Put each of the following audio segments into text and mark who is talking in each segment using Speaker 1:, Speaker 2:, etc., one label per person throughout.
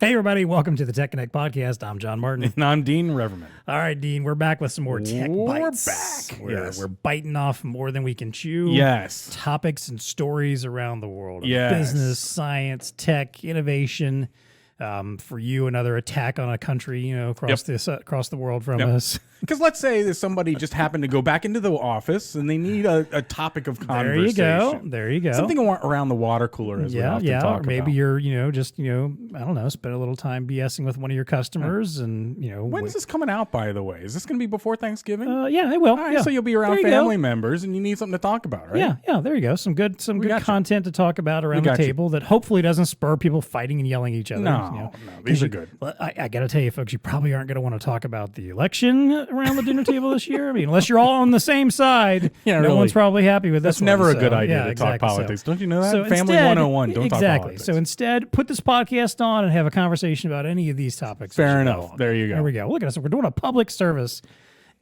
Speaker 1: Hey, everybody. Welcome to the TEConnect podcast. I'm John Martin.
Speaker 2: And I'm Dean Reverman.
Speaker 1: All right, Dean, we're back with some more TEC Bytes.
Speaker 2: We're back.
Speaker 1: We're biting off more than we can chew.
Speaker 2: Yes.
Speaker 1: Topics and stories around the world.
Speaker 2: Yes.
Speaker 1: Business, science, tech, innovation. For you, another attack on a country, across the world from us.
Speaker 2: Because let's say that somebody just happened to go back into the office and they need a topic of conversation.
Speaker 1: There you go.
Speaker 2: Something around the water cooler, as we often talk about.
Speaker 1: Or maybe you're, I don't know, spend a little time BSing with one of your customers, and
Speaker 2: When's this coming out, by the way? Is this going to be before Thanksgiving?
Speaker 1: Yeah, it will.
Speaker 2: All right, so you'll be around family members, and you need something to talk about, right?
Speaker 1: Yeah. There you go. Some good content to talk about around the table that hopefully doesn't spur people fighting and yelling at each other.
Speaker 2: No, these are good.
Speaker 1: I got to tell you, folks, you probably aren't going to want to talk about the election around the dinner table this year. I mean, unless you're all on the same side, no one's probably happy with this.
Speaker 2: That's never a good idea to talk politics. Don't you know that? Family 101, don't talk politics.
Speaker 1: So instead, put this podcast on and have a conversation about any of these topics.
Speaker 2: Fair enough. There you go.
Speaker 1: There we go. Look at us. We're doing a public service,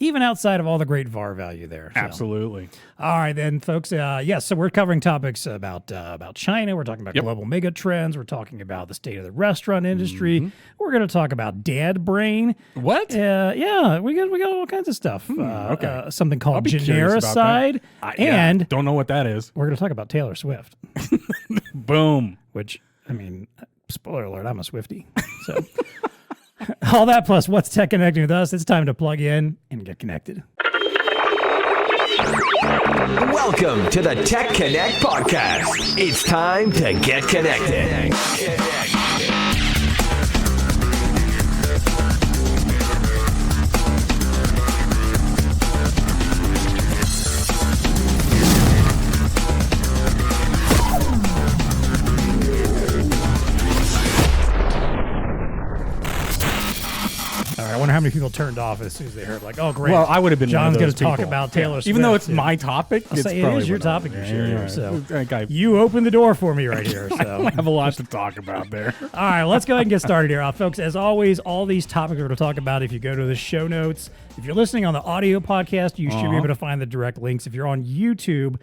Speaker 1: even outside of all the great VAR value there. So.
Speaker 2: Absolutely.
Speaker 1: All right, then, folks. So we're covering topics about China. We're talking about global megatrends. We're talking about the state of the restaurant industry. Mm-hmm. We're going to talk about dad brain.
Speaker 2: What?
Speaker 1: Yeah, we got all kinds of stuff.
Speaker 2: Okay.
Speaker 1: Something called genericide. And
Speaker 2: don't know what that is.
Speaker 1: We're going to talk about Taylor Swift.
Speaker 2: Boom.
Speaker 1: Which, I mean, spoiler alert, I'm a Swiftie. So... all that plus what's tech connecting with us. It's time to plug in and get connected.
Speaker 3: Welcome to the TEConnect podcast. It's time to get connected.
Speaker 1: I wonder how many people turned off as soon as they heard, like, oh, great.
Speaker 2: Well, I would have been
Speaker 1: John's
Speaker 2: going to
Speaker 1: talk about Taylor Swift.
Speaker 2: Even though it's my topic,
Speaker 1: I'll say it is your topic you share.
Speaker 2: Right.
Speaker 1: So you opened the door for me right here. So
Speaker 2: I have a lot to talk about there.
Speaker 1: All right, let's go ahead and get started here. Folks, as always, all these topics we're going to talk about, if you go to the show notes, if you're listening on the audio podcast, you should be able to find the direct links. If you're on YouTube,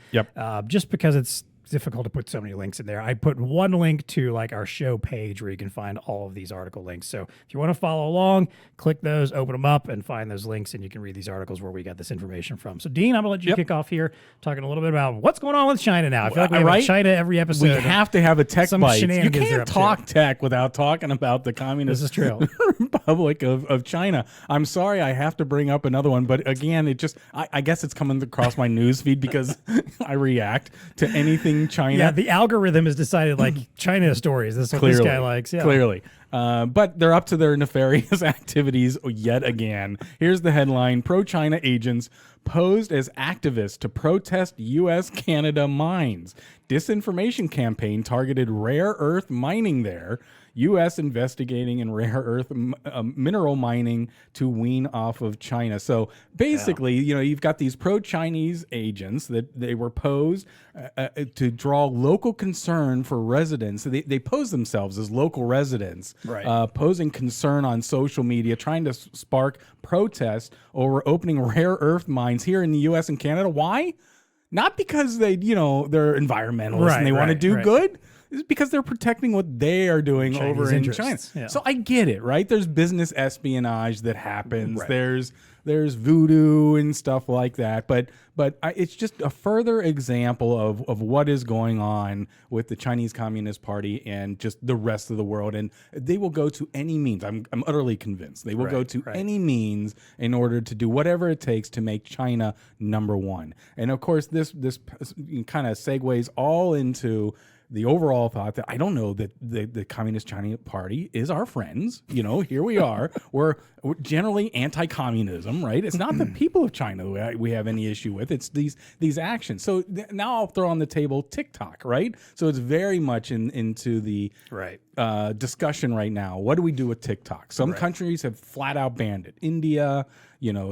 Speaker 1: just because it's difficult to put so many links in there, I put one link to like our show page where you can find all of these article links. So if you want to follow along, click those, open them up, and find those links, and you can read these articles where we got this information from. So Dean, I'm gonna let you kick off here, talking a little bit about what's going on with China now. I feel like we have China every episode.
Speaker 2: We have to have a tech bite. You can't talk tech without talking about the Communist Republic of China. I'm sorry, I have to bring up another one, but again, it just I guess it's coming across my news feed because I react to anything China.
Speaker 1: Yeah, the algorithm has decided like China stories. This is what this guy likes. Yeah.
Speaker 2: Clearly. But they're up to their nefarious activities yet again. Here's the headline. Pro-China agents posed as activists to protest U.S.-Canada mines. Disinformation campaign targeted rare earth mining there. U.S. investigating in rare earth mineral mining to wean off of China. So basically, you've got these pro-Chinese agents that they were posed to draw local concern for residents. So they pose themselves as local residents, posing concern on social media, trying to spark protests over opening rare earth mines here in the U.S. and Canada. Why? Not because they're environmentalists and they want to do good. It's because they're protecting what they are doing
Speaker 1: Chinese
Speaker 2: over in
Speaker 1: interests.
Speaker 2: China.
Speaker 1: Yeah.
Speaker 2: So I get it, right? There's business espionage that happens. Right. There's voodoo and stuff like that. But it's just a further example of what is going on with the Chinese Communist Party and just the rest of the world. And they will go to any means. I'm utterly convinced. They will go to any means in order to do whatever it takes to make China number one. And of course, this kind of segues all into the overall thought that I don't know that the Communist Chinese Party is our friends. Here we are. We're generally anti-communism, right? It's not the people of China we have any issue with. It's these actions. So now I'll throw on the table TikTok, right? So it's very much into the discussion right now. What do we do with TikTok? Some countries have flat out banned it. India,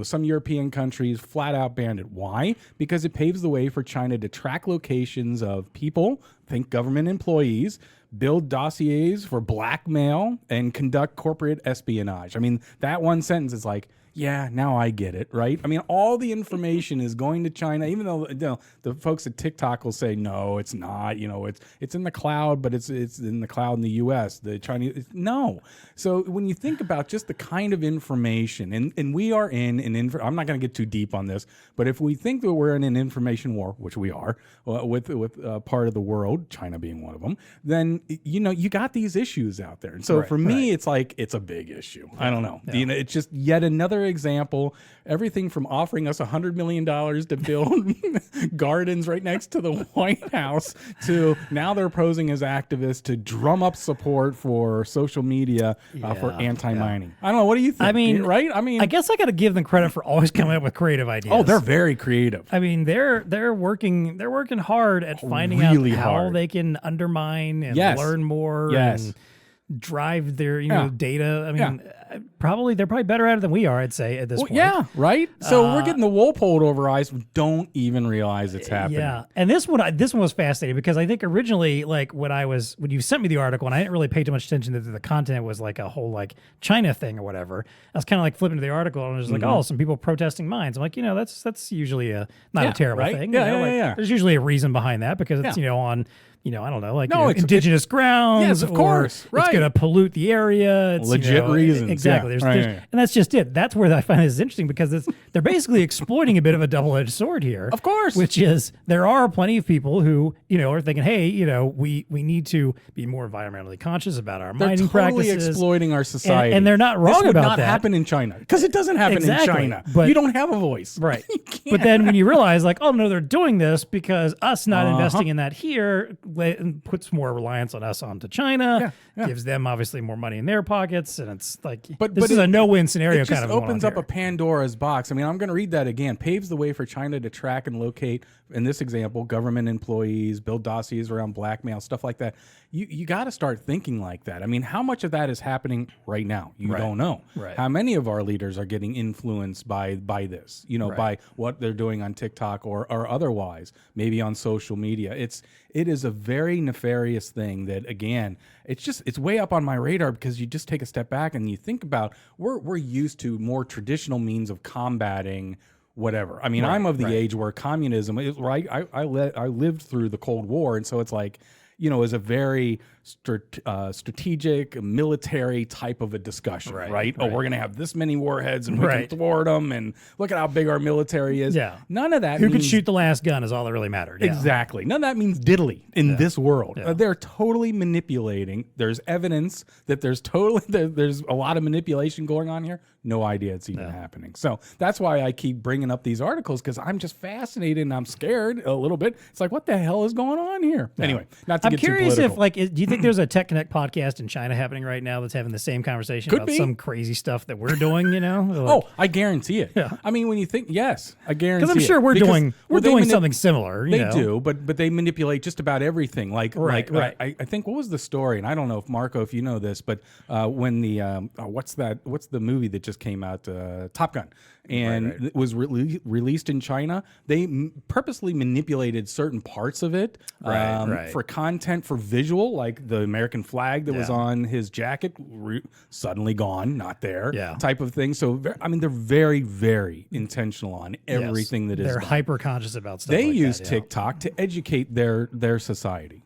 Speaker 2: some European countries flat out banned it. Why? Because it paves the way for China to track locations of people, think government employees, build dossiers for blackmail, and conduct corporate espionage. I mean, that one sentence is like, yeah, now I get it, right? I mean, all the information is going to China, even though the folks at TikTok will say, no, it's not. It's in the cloud, but it's in the cloud in the U.S. The Chinese, no. So when you think about just the kind of information, and we are in I'm not going to get too deep on this, but if we think that we're in an information war, which we are, with part of the world, China being one of them, then you got these issues out there. And so for me, it's like it's a big issue. I don't know. Yeah. It's just yet another example. Everything from offering us $100 million to build gardens right next to the White House to now they're posing as activists to drum up support for social media for anti-mining. I don't know. What do you think?
Speaker 1: I mean,
Speaker 2: right?
Speaker 1: I guess I got to give them credit for always coming up with creative ideas.
Speaker 2: Oh, they're very creative.
Speaker 1: I mean, they're working hard at finding
Speaker 2: really
Speaker 1: out how
Speaker 2: hard.
Speaker 1: they can undermine and learn more and drive their data. I mean, they're probably better at it than we are, I'd say, at this point.
Speaker 2: Yeah, right? So we're getting the wool pulled over our eyes. We don't even realize it's happening.
Speaker 1: Yeah. And this one was fascinating because I think originally, like when you sent me the article, and I didn't really pay too much attention to the content was like a whole like China thing or whatever. I was kind of like flipping to the article and it was like, oh, some people protesting mines. I'm like, that's usually not a terrible thing.
Speaker 2: Yeah.
Speaker 1: There's usually a reason behind that because it's, on I don't know, like indigenous
Speaker 2: Yes,
Speaker 1: grounds.
Speaker 2: of course.
Speaker 1: It's going to pollute the area. It's,
Speaker 2: legit reasons.
Speaker 1: Exactly. And that's just it. That's where I find this interesting because they're basically exploiting a bit of a double-edged sword here.
Speaker 2: Of course.
Speaker 1: Which is there are plenty of people who, are thinking, hey, we need to be more environmentally conscious about our mining practices.
Speaker 2: They're totally exploiting our society.
Speaker 1: And they're not wrong about that.
Speaker 2: This would not happen in China because it doesn't happen in China.
Speaker 1: But
Speaker 2: you don't have a voice.
Speaker 1: Right. But then when you realize like, oh, no, they're doing this because us not investing in that here puts more reliance on us onto China, gives them obviously more money in their pockets, and it's like this is a no-win scenario.
Speaker 2: It just
Speaker 1: kind of
Speaker 2: opens up a Pandora's box. I mean, I'm going to read that again. Paves the way for China to track and locate, in this example, government employees, build dossiers around blackmail, stuff like that. You got to start thinking like that. I mean, how much of that is happening right now? You don't know.
Speaker 1: Right.
Speaker 2: How many of our leaders are getting influenced by this? By what they're doing on TikTok or otherwise, maybe on social media. It is a very nefarious thing that, again, it's way up on my radar because you just take a step back and you think about we're used to more traditional means of combating whatever. I mean, I'm of the age where communism is right. I lived through the Cold War, and so it's like, is a very strategic military type of a discussion, right? Oh, we're going to have this many warheads and we can thwart them, and look at how big our military is.
Speaker 1: Yeah.
Speaker 2: None of that
Speaker 1: Who could shoot the last gun is all that really mattered. Yeah.
Speaker 2: Exactly. None of that means diddly in this world. Yeah. They're totally manipulating. There's evidence that there's a lot of manipulation going on here. No idea it's even happening. So that's why I keep bringing up these articles, because I'm just fascinated and I'm scared a little bit. It's like, what the hell is going on here? Yeah. Anyway, not to get too political. I'm curious
Speaker 1: if, do you think there's a TEConnect podcast in China happening right now that's having the same conversation about some crazy stuff that we're doing, Like,
Speaker 2: I guarantee it. Yeah. I mean, when you think, yes, I guarantee it.
Speaker 1: Because I'm sure we're doing something similar.
Speaker 2: They do, but they manipulate just about everything. I think, what was the story? And I don't know if Marco, if you know this, but when the, what's the movie that just came out, Top Gun, and it was released in China, they purposely manipulated certain parts of it for content, for visual, like the American flag that was on his jacket, suddenly gone, not there, type of thing. So, I mean, they're very, very intentional on everything that is
Speaker 1: They're
Speaker 2: done.
Speaker 1: hyper conscious about stuff
Speaker 2: They
Speaker 1: like
Speaker 2: use
Speaker 1: that,
Speaker 2: TikTok to educate their society.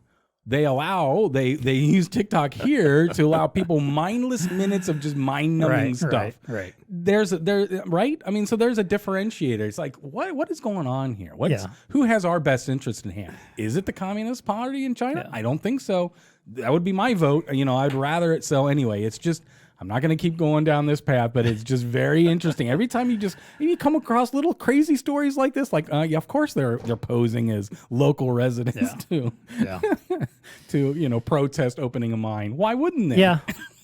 Speaker 2: They use TikTok here to allow people mindless minutes of just mind-numbing stuff.
Speaker 1: Right.
Speaker 2: Right? I mean, so there's a differentiator. It's like, what is going on here? Who has our best interest in hand? Is it the Communist Party in China? Yeah. I don't think so. That would be my vote. I'd rather it. So anyway, it's just, I'm not going to keep going down this path, but it's just very interesting. Every time you come across little crazy stories like this, like, of course they're posing as local residents to protest opening a mine. Why wouldn't they?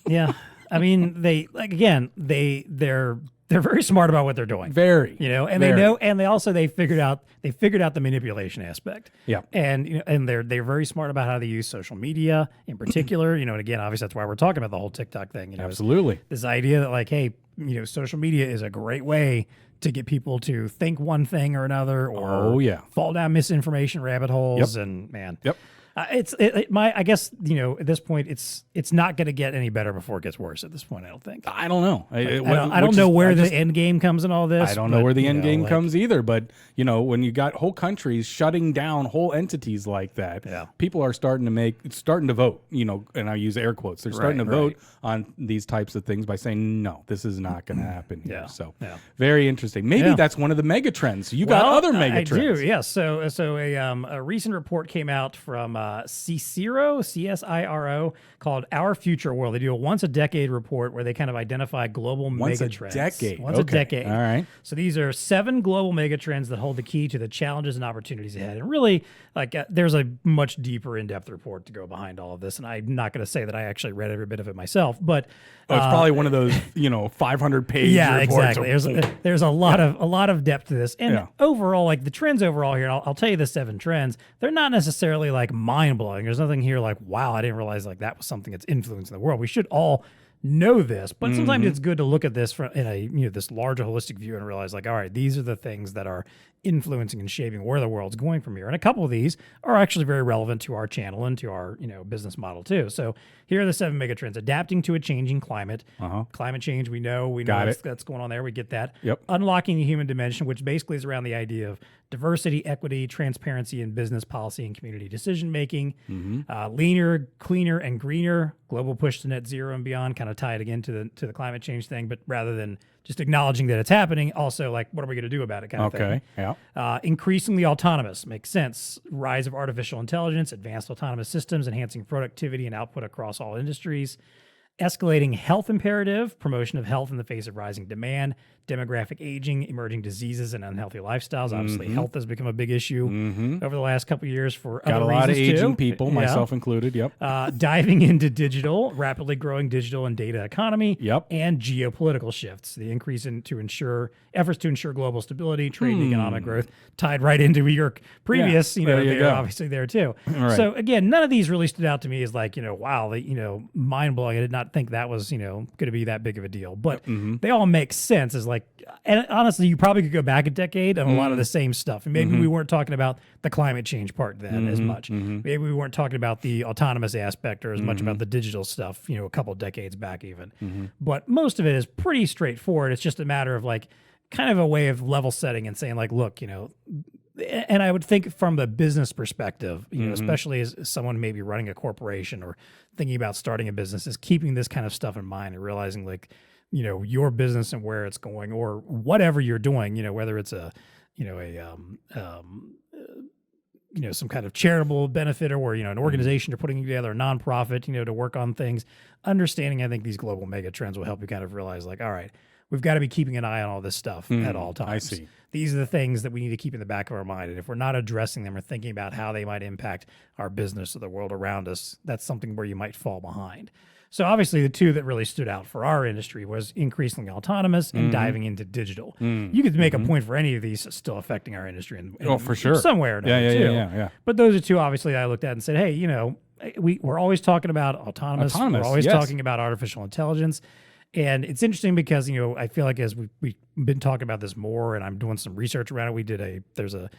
Speaker 1: Yeah. I mean, they're very smart about what they're doing.
Speaker 2: Very.
Speaker 1: They know, and they figured out the manipulation aspect.
Speaker 2: Yeah.
Speaker 1: And they're very smart about how they use social media in particular. And again, obviously that's why we're talking about the whole TikTok thing.
Speaker 2: Absolutely.
Speaker 1: This idea that like, hey, social media is a great way to get people to think one thing or another, or fall down misinformation rabbit holes.
Speaker 2: Yep.
Speaker 1: And man.
Speaker 2: Yep.
Speaker 1: I guess, at this point, it's not going to get any better before it gets worse at this point, I don't think.
Speaker 2: I don't know.
Speaker 1: I don't know where the end game comes in all this.
Speaker 2: I don't know where the end game comes either. But, when you got whole countries shutting down whole entities like that, people are starting to vote, and I use air quotes. They're starting to vote on these types of things by saying, no, this is not going to happen here. So very interesting. Maybe that's one of the mega trends. You got other mega trends.
Speaker 1: I do, yes. So a recent report came out from CSIRO, called Our Future World. They do a once-a-decade report where they kind of identify global megatrends. Once a decade.
Speaker 2: All right.
Speaker 1: So these are 7 global megatrends that hold the key to the challenges and opportunities ahead. And really, there's a much deeper, in-depth report to go behind all of this. And I'm not going to say that I actually read every bit of it myself, but
Speaker 2: it's probably one of those, 500-page reports.
Speaker 1: Exactly. There's a lot of depth to this. And overall, the trends overall here, and I'll tell you the 7 trends, they're not necessarily mind-blowing. There's nothing here wow, I didn't realize that was something that's influencing the world. We should all know this, but sometimes it's good to look at this in a this larger holistic view and realize all right, these are the things that are influencing and shaping where the world's going from here. And a couple of these are actually very relevant to our channel and to our business model too. So here are the 7 megatrends: adapting to a changing climate. Climate change, we know that's going on there. We get that.
Speaker 2: Yep.
Speaker 1: Unlocking the human dimension, which basically is around the idea of diversity, equity, transparency in business policy and community decision making. Leaner, cleaner, and greener. Global push to net zero and beyond, kind of tied again to the climate change thing, but rather than just acknowledging that it's happening, also what are we going to do about it kind of thing.
Speaker 2: Okay, yeah.
Speaker 1: Increasingly autonomous, makes sense. Rise of artificial intelligence, advanced autonomous systems, enhancing productivity and output across all industries. Escalating health imperative, promotion of health in the face of rising demand, demographic aging, emerging diseases, and unhealthy lifestyles. Obviously, health has become a big issue over the last couple of years for other reasons too.
Speaker 2: Got a lot of aging people, myself included. Yep.
Speaker 1: Diving into digital, rapidly growing digital and data economy.
Speaker 2: Yep.
Speaker 1: And geopolitical shifts. The increase efforts to ensure global stability, trade, and economic growth, tied right into your previous. They're obviously there too.
Speaker 2: Right.
Speaker 1: So again, none of these really stood out to me as wow, mind blowing. I did not think that was going to be that big of a deal, but they all make sense as and honestly, you probably could go back a decade and a lot of the same stuff. And maybe we weren't talking about the climate change part then as much. Maybe we weren't talking about the autonomous aspect or as much about the digital stuff, a couple decades back even. But most of it is pretty straightforward. It's just a matter of kind of a way of level setting and saying look, and I would think from the business perspective, especially as someone maybe running a corporation or thinking about starting a business, is keeping this kind of stuff in mind and realizing your business and where it's going, or whatever you're doing, whether it's some kind of charitable benefit or an organization you're putting together, a nonprofit, to work on things. Understanding, I think these global mega trends will help you kind of realize all right, we've got to be keeping an eye on all this stuff at all times.
Speaker 2: I see.
Speaker 1: These are the things that we need to keep in the back of our mind. And if we're not addressing them or thinking about how they might impact our business or the world around us, that's something where you might fall behind. So obviously the 2 that really stood out for our industry was increasingly autonomous and diving into digiol. You could make a point for any of these still affecting our industry
Speaker 2: for sure.
Speaker 1: Somewhere or another too.
Speaker 2: Yeah.
Speaker 1: But those are 2 obviously I looked at and said, hey, we're always talking about autonomous. We're always talking about artificial intelligence. And it's interesting because, I feel like as we've been talking about this more and I'm doing some research around it, there's a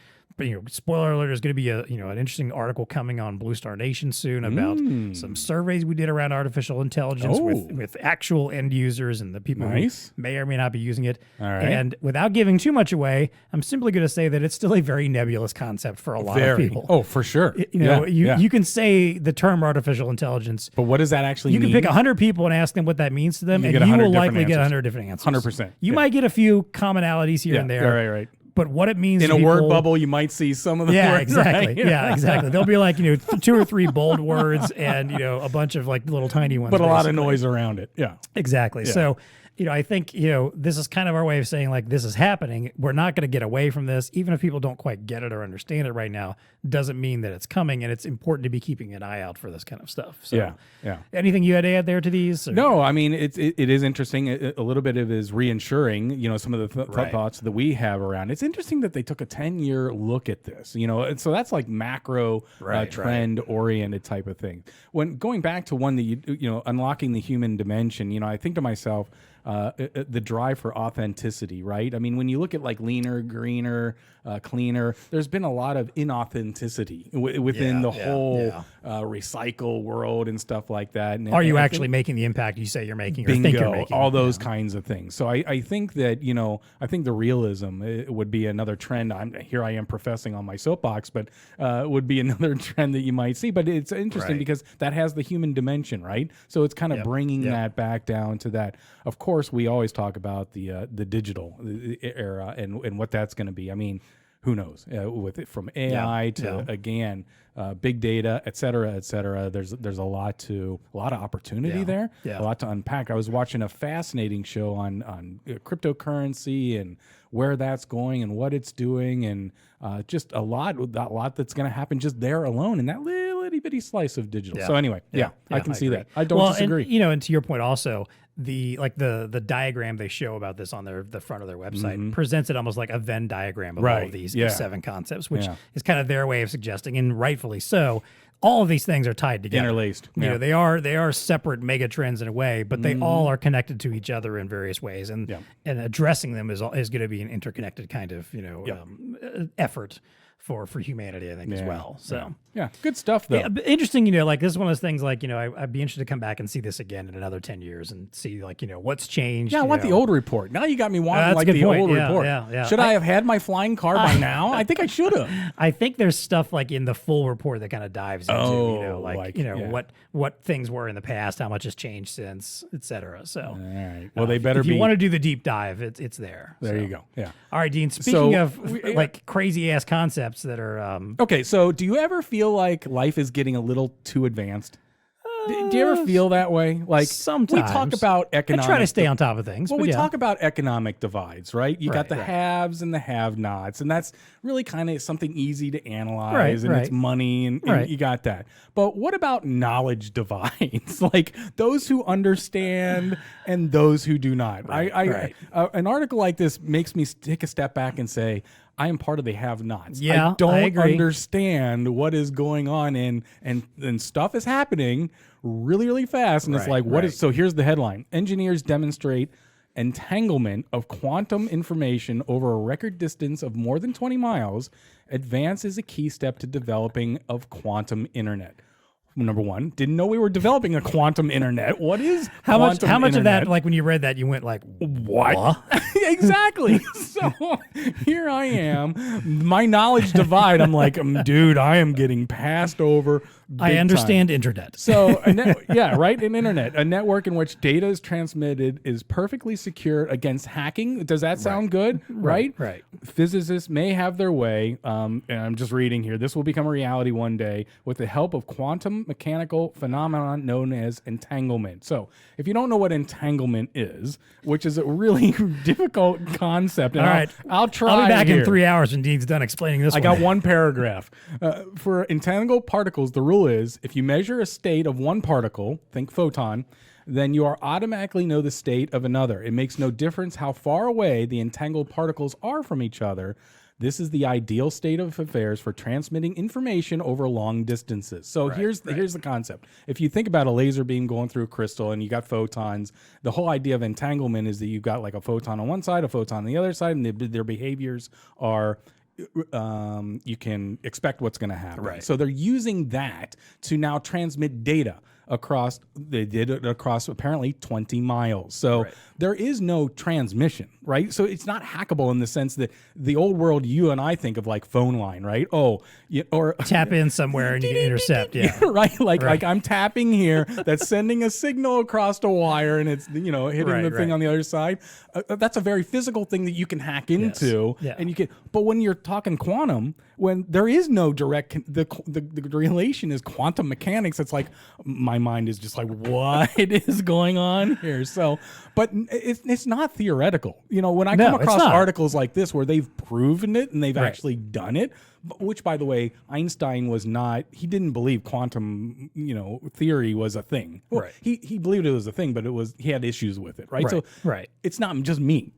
Speaker 1: spoiler alert, there's going to be an interesting article coming on BlueStar Nation soon about some surveys we did around artificial intelligence with actual end users and the people who may or may not be using it.
Speaker 2: All right.
Speaker 1: And without giving too much away, I'm simply going to say that it's still a very nebulous concept for a lot of people.
Speaker 2: Oh, for sure.
Speaker 1: You can say the term artificial intelligence,
Speaker 2: but what does that actually mean?
Speaker 1: You can pick 100 people and ask them what that means to them, and you will likely get 100 different answers.
Speaker 2: 100%.
Speaker 1: You might get a few commonalities here and there.
Speaker 2: Right.
Speaker 1: But what it means
Speaker 2: in a word bubble, you might see some of the words.
Speaker 1: Exactly.
Speaker 2: Right?
Speaker 1: Yeah, exactly. There'll be 2 or 3 bold words and a bunch of little tiny ones.
Speaker 2: But a lot of noise around it. Yeah.
Speaker 1: Exactly. Yeah. So I think, this is kind of our way of saying this is happening. We're not going to get away from this. Even if people don't quite get it or understand it right now, doesn't mean that it's coming. And it's important to be keeping an eye out for this kind of stuff. So,
Speaker 2: yeah.
Speaker 1: Anything you had to add there to these? Or?
Speaker 2: No, I mean, it is interesting. A little bit of it is reassuring, some of the thoughts that we have around. It's interesting that they took a 10-year look at this, and so that's macro trend oriented type of thing. When going back to one that unlocking the human dimension, I think to myself, the drive for authenticity, right? I mean, when you look at like leaner, greener, cleaner, there's been a lot of inauthenticity within the whole recycle world and stuff like that. And
Speaker 1: are you actually making the impact you say you're making, or
Speaker 2: bingo,
Speaker 1: think you're making?
Speaker 2: all those kinds of things. So I think that, I think the realism would be another trend. Here I am professing on my soapbox, but would be another trend that you might see. But it's interesting because that has the human dimension, right? So it's kind of bringing that back down to that. Of course, we always talk about the digital era and what that's going to be. I mean, who knows? With it from AI to again, big data, et cetera, et cetera. There's a lot of opportunity there, a lot to unpack. I was watching a fascinating show on cryptocurrency and where that's going and what it's doing, and just a lot that's going to happen just there alone in that little itty bitty slice of digital. So anyway, I can see that. I don't disagree.
Speaker 1: And to your point also, the diagram they show about this on the front of their website presents it almost like a Venn diagram of all of these 7 concepts, which is kind of their way of suggesting, and rightfully so, all of these things are tied together,
Speaker 2: interlaced.
Speaker 1: They are separate mega trends in a way, but they all are connected to each other in various ways, and addressing them is going to be an interconnected kind of effort for humanity, I think, as well. So
Speaker 2: good stuff though.
Speaker 1: Interesting, like this is one of those things, like, I'd be interested to come back and see this again in another 10 years and see, like, what's changed.
Speaker 2: Yeah, I want the old report. Now you got me wanting like the old report. Should I have had my flying car by now? I think I should have.
Speaker 1: I think there's stuff like in the full report that kind of dives into, what things were in the past, how much has changed since, et cetera. So, all
Speaker 2: right. Well, they better
Speaker 1: if you want to do the deep dive, it's there.
Speaker 2: There you go. Yeah.
Speaker 1: All right, Dean. Speaking of like crazy ass concepts that are
Speaker 2: okay. So, do you ever feel like life is getting a little too advanced? Do you ever feel that way? Like
Speaker 1: sometimes
Speaker 2: we talk about economic.
Speaker 1: I try to stay on top of things.
Speaker 2: Well,
Speaker 1: but
Speaker 2: we talk about economic divides, right? You got the haves and the have-nots, and that's really kind of something easy to analyze, and it's money, and you got that. But what about knowledge divides? Like those who understand and those who do not. An article like this makes me take a step back and say, I am part of the have-nots.
Speaker 1: Yeah,
Speaker 2: I don't understand what is going on, and stuff is happening really, really fast. And it's like, what is? So here's the headline: Engineers demonstrate entanglement of quantum information over a record distance of more than 20 miles. Advance is a key step to developing of quantum internet. Number one, didn't know we were developing a quantum internet. What is
Speaker 1: how much
Speaker 2: internet?
Speaker 1: of that, like when you read that, you went like, what?
Speaker 2: Exactly. So here I am, my knowledge divide. I'm like, dude, I am getting passed over.
Speaker 1: I understand internet.
Speaker 2: So, an internet, a network in which data is transmitted is perfectly secure against hacking. Does that sound good? Right. Physicists may have their way, and I'm just reading here. This will become a reality one day with the help of quantum mechanical phenomenon known as entanglement. So, if you don't know what entanglement is, which is a really difficult concept, and
Speaker 1: all right,
Speaker 2: I'll try.
Speaker 1: I'll be back
Speaker 2: here.
Speaker 1: in 3 hours when Dean's done explaining this.
Speaker 2: I got one paragraph. For entangled particles, the rule is if you measure a state of one particle, think photon, then you automatically know the state of another. It makes no difference how far away the entangled particles are from each other. This is the ideal state of affairs for transmitting information over long distances. So here's the concept. If you think about a laser beam going through a crystal and you got photons, the whole idea of entanglement is that you've got like a photon on one side, a photon on the other side, and their behaviors are you can expect what's going to happen. So they're using that to now transmit data across. They did it across apparently 20 miles. So there is no transmission, right? So it's not hackable in the sense that the old world you and I think of like phone line, right? Or
Speaker 1: tap in somewhere and you can intercept.
Speaker 2: Right. Like I'm tapping here, that's sending a signal across a wire, and it's hitting the thing on the other side. That's a very physical thing that you can hack into, and you can. But when you're talking quantum, when there is no direct, the relation is quantum mechanics. It's like my mind is just like, what is going on here? So, but it's not theoretical. When I come across articles like this where they've proven it and they've actually done it, which, by the way, Einstein was not. He didn't believe quantum, theory was a thing. Well, he believed it was a thing, but he had issues with it, right? So, it's not just me.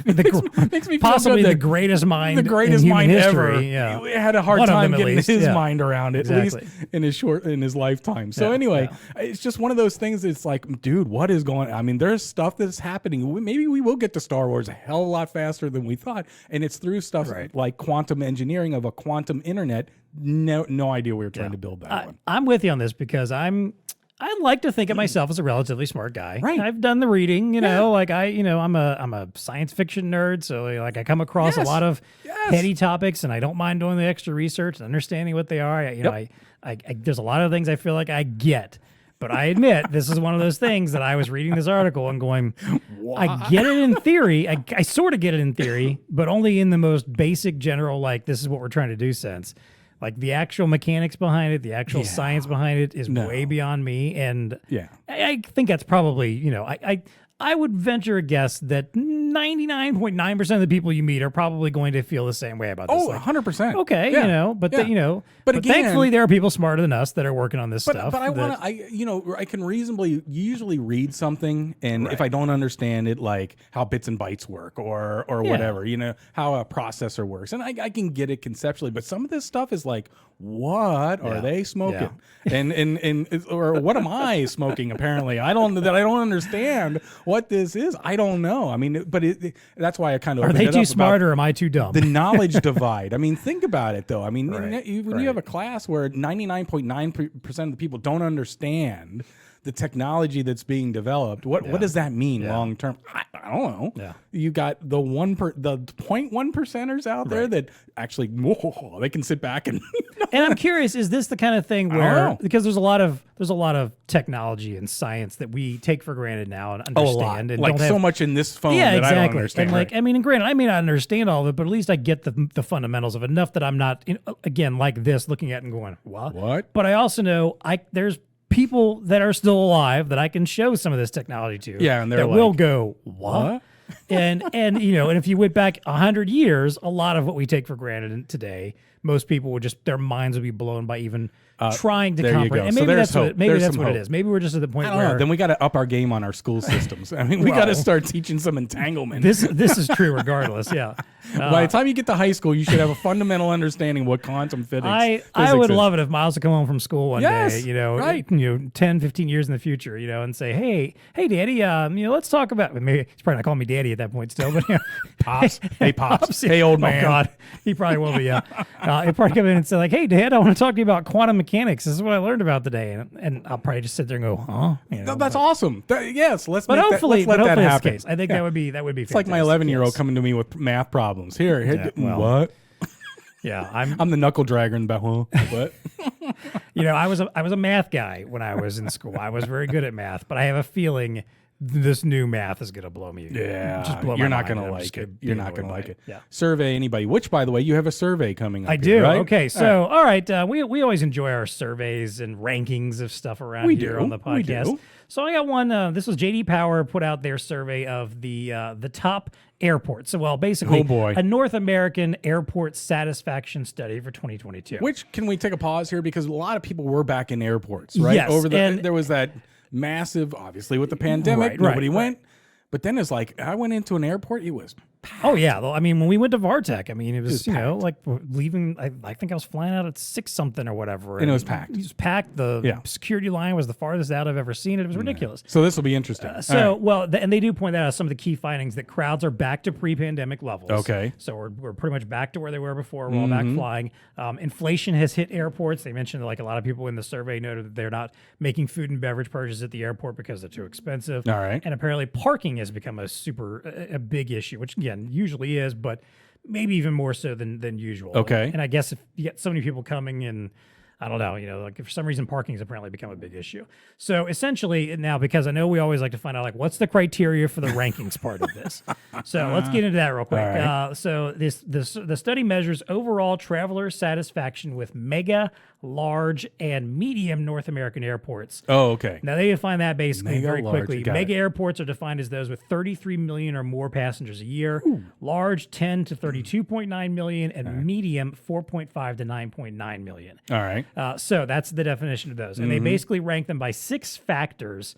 Speaker 2: makes me feel
Speaker 1: possibly
Speaker 2: good
Speaker 1: the greatest mind,
Speaker 2: the greatest
Speaker 1: in human
Speaker 2: mind
Speaker 1: history.
Speaker 2: ever.
Speaker 1: Yeah.
Speaker 2: He had a hard time getting his mind around it,
Speaker 1: exactly.
Speaker 2: at least in his lifetime. So anyway, it's just one of those things. It's like, dude, what is going on? I mean, there's stuff that's happening. Maybe we will get to Star Wars a hell of a lot faster than we thought, and it's through stuff like quantum engineering of a quantum internet. No idea we were trying to build that one.
Speaker 1: I'm with you on this because I like to think of myself as a relatively smart guy.
Speaker 2: Right.
Speaker 1: I've done the reading, like I'm a science fiction nerd, so like I come across a lot of heady topics, and I don't mind doing the extra research and understanding what they are. I there's a lot of things I feel like I get. But I admit, this is one of those things that I was reading this article and going, I get it in theory. I sort of get it in theory, but only in the most basic, general, like, this is what we're trying to do sense. Like, the actual mechanics behind it, the actual science behind it is way beyond me. And I think that's probably, I would venture a guess that 99.9% of the people you meet are probably going to feel the same way about this.
Speaker 2: Oh, 100%.
Speaker 1: Okay, but
Speaker 2: but again,
Speaker 1: thankfully there are people smarter than us that are working on this stuff.
Speaker 2: But I can reasonably usually read something, and if I don't understand it, like how bits and bytes work or whatever, how a processor works, and I can get it conceptually. But some of this stuff is like, what are they smoking? And or what am I smoking? Apparently, I don't understand what this is. I don't know. I mean, but that's why I kind of
Speaker 1: are they too smart or am I too dumb?
Speaker 2: The knowledge divide. I mean, think about it though. I mean, when you have a class where 99.9% of the people don't understand the technology that's being developed, what does that mean long term? I don't know. Yeah. You got the 0.1%ers out there that actually they can sit back and.
Speaker 1: And I'm curious, is this the kind of thing where because there's a lot of technology and science that we take for granted now and understand, and
Speaker 2: like so much in this phone that I don't understand.
Speaker 1: And and granted, I may not understand all of it, but at least I get the fundamentals of it enough that I'm not again like this looking at it and going what. But I also know there's people that are still alive that I can show some of this technology to.
Speaker 2: Yeah, and
Speaker 1: that will go what? and if you went back 100 years, a lot of what we take for granted today, most people would their minds would be blown by even trying to comprehend. And maybe that's what it is. Maybe we're just at the point where
Speaker 2: then we got to up our game on our school systems. I mean, we got to start teaching some entanglement.
Speaker 1: This is true regarders. Yeah.
Speaker 2: By the time you get to high school, you should have a fundamental understanding what quantum physics.
Speaker 1: I would love it if Miles would come home from school one day, 10, 15 years in the future, and say, hey, Daddy, let's talk about. Maybe he's probably not calling me Daddy at that point still, but
Speaker 2: Pops, hey Pops, hey old man.
Speaker 1: Oh God, he probably will be. Yeah, he'll probably come in and say like, hey Dad, I want to talk to you about quantum mechanics. This is what I learned about today, and I'll probably just sit there and go, huh?
Speaker 2: That's awesome. Yes, let's.
Speaker 1: But hopefully,
Speaker 2: let that happen.
Speaker 1: Case. I think that would be.
Speaker 2: It's like my 11-year-old coming to me with math problems. Here, what?
Speaker 1: Yeah,
Speaker 2: I'm the knuckle dragger in the back. What?
Speaker 1: I was a math guy when I was in school. I was very good at math, but I have a feeling this new math is going to blow me.
Speaker 2: Yeah, you're not going to like it. You're not going to like it. Yeah. Survey anybody. Which, by the way, you have a survey coming up.
Speaker 1: I do.
Speaker 2: Here, right?
Speaker 1: Okay, so all right, we always enjoy our surveys and rankings of stuff around here on the podcast. We do. So I got one. This was JD Power put out their survey of the top airports. So basically, a North American airport satisfaction study for 2022.
Speaker 2: Which can we take a pause here because a lot of people were back in airports, right?
Speaker 1: Yes,
Speaker 2: there was that massive, obviously with the pandemic, nobody went. But then it's like I went into an airport, it was packed.
Speaker 1: Oh yeah, well, I mean when we went to Vartech, I mean it was like leaving. I think I was flying out at 6 something or whatever,
Speaker 2: and it was packed.
Speaker 1: It was packed. The security line was the farthest out I've ever seen it. It was ridiculous.
Speaker 2: So this will be interesting.
Speaker 1: And they do point out some of the key findings that crowds are back to pre-pandemic levels.
Speaker 2: Okay,
Speaker 1: so we're pretty much back to where they were before. We're all back flying. Inflation has hit airports. They mentioned like a lot of people in the survey noted that they're not making food and beverage purchases at the airport because they're too expensive.
Speaker 2: All right,
Speaker 1: and apparently parking has become a big issue, which again usually is, but maybe even more so than usual.
Speaker 2: Okay.
Speaker 1: And I guess if you get so many people coming in, I don't know, like for some reason parking has apparently become a big issue. So essentially now, because I know we always like to find out like what's the criteria for the rankings part of this. So let's get into that real quick. Right. So the study measures overall traveler satisfaction with mega, large, and medium North American airports.
Speaker 2: Oh, okay.
Speaker 1: Now they define that basically very quickly. Mega
Speaker 2: it.
Speaker 1: airports are defined as those with 33 million or more passengers a year. Ooh. Large 10 to 32.9 million, and medium 4.5 to 9.9 million.
Speaker 2: All right.
Speaker 1: So that's the definition of those. And they basically rank them by 6 factors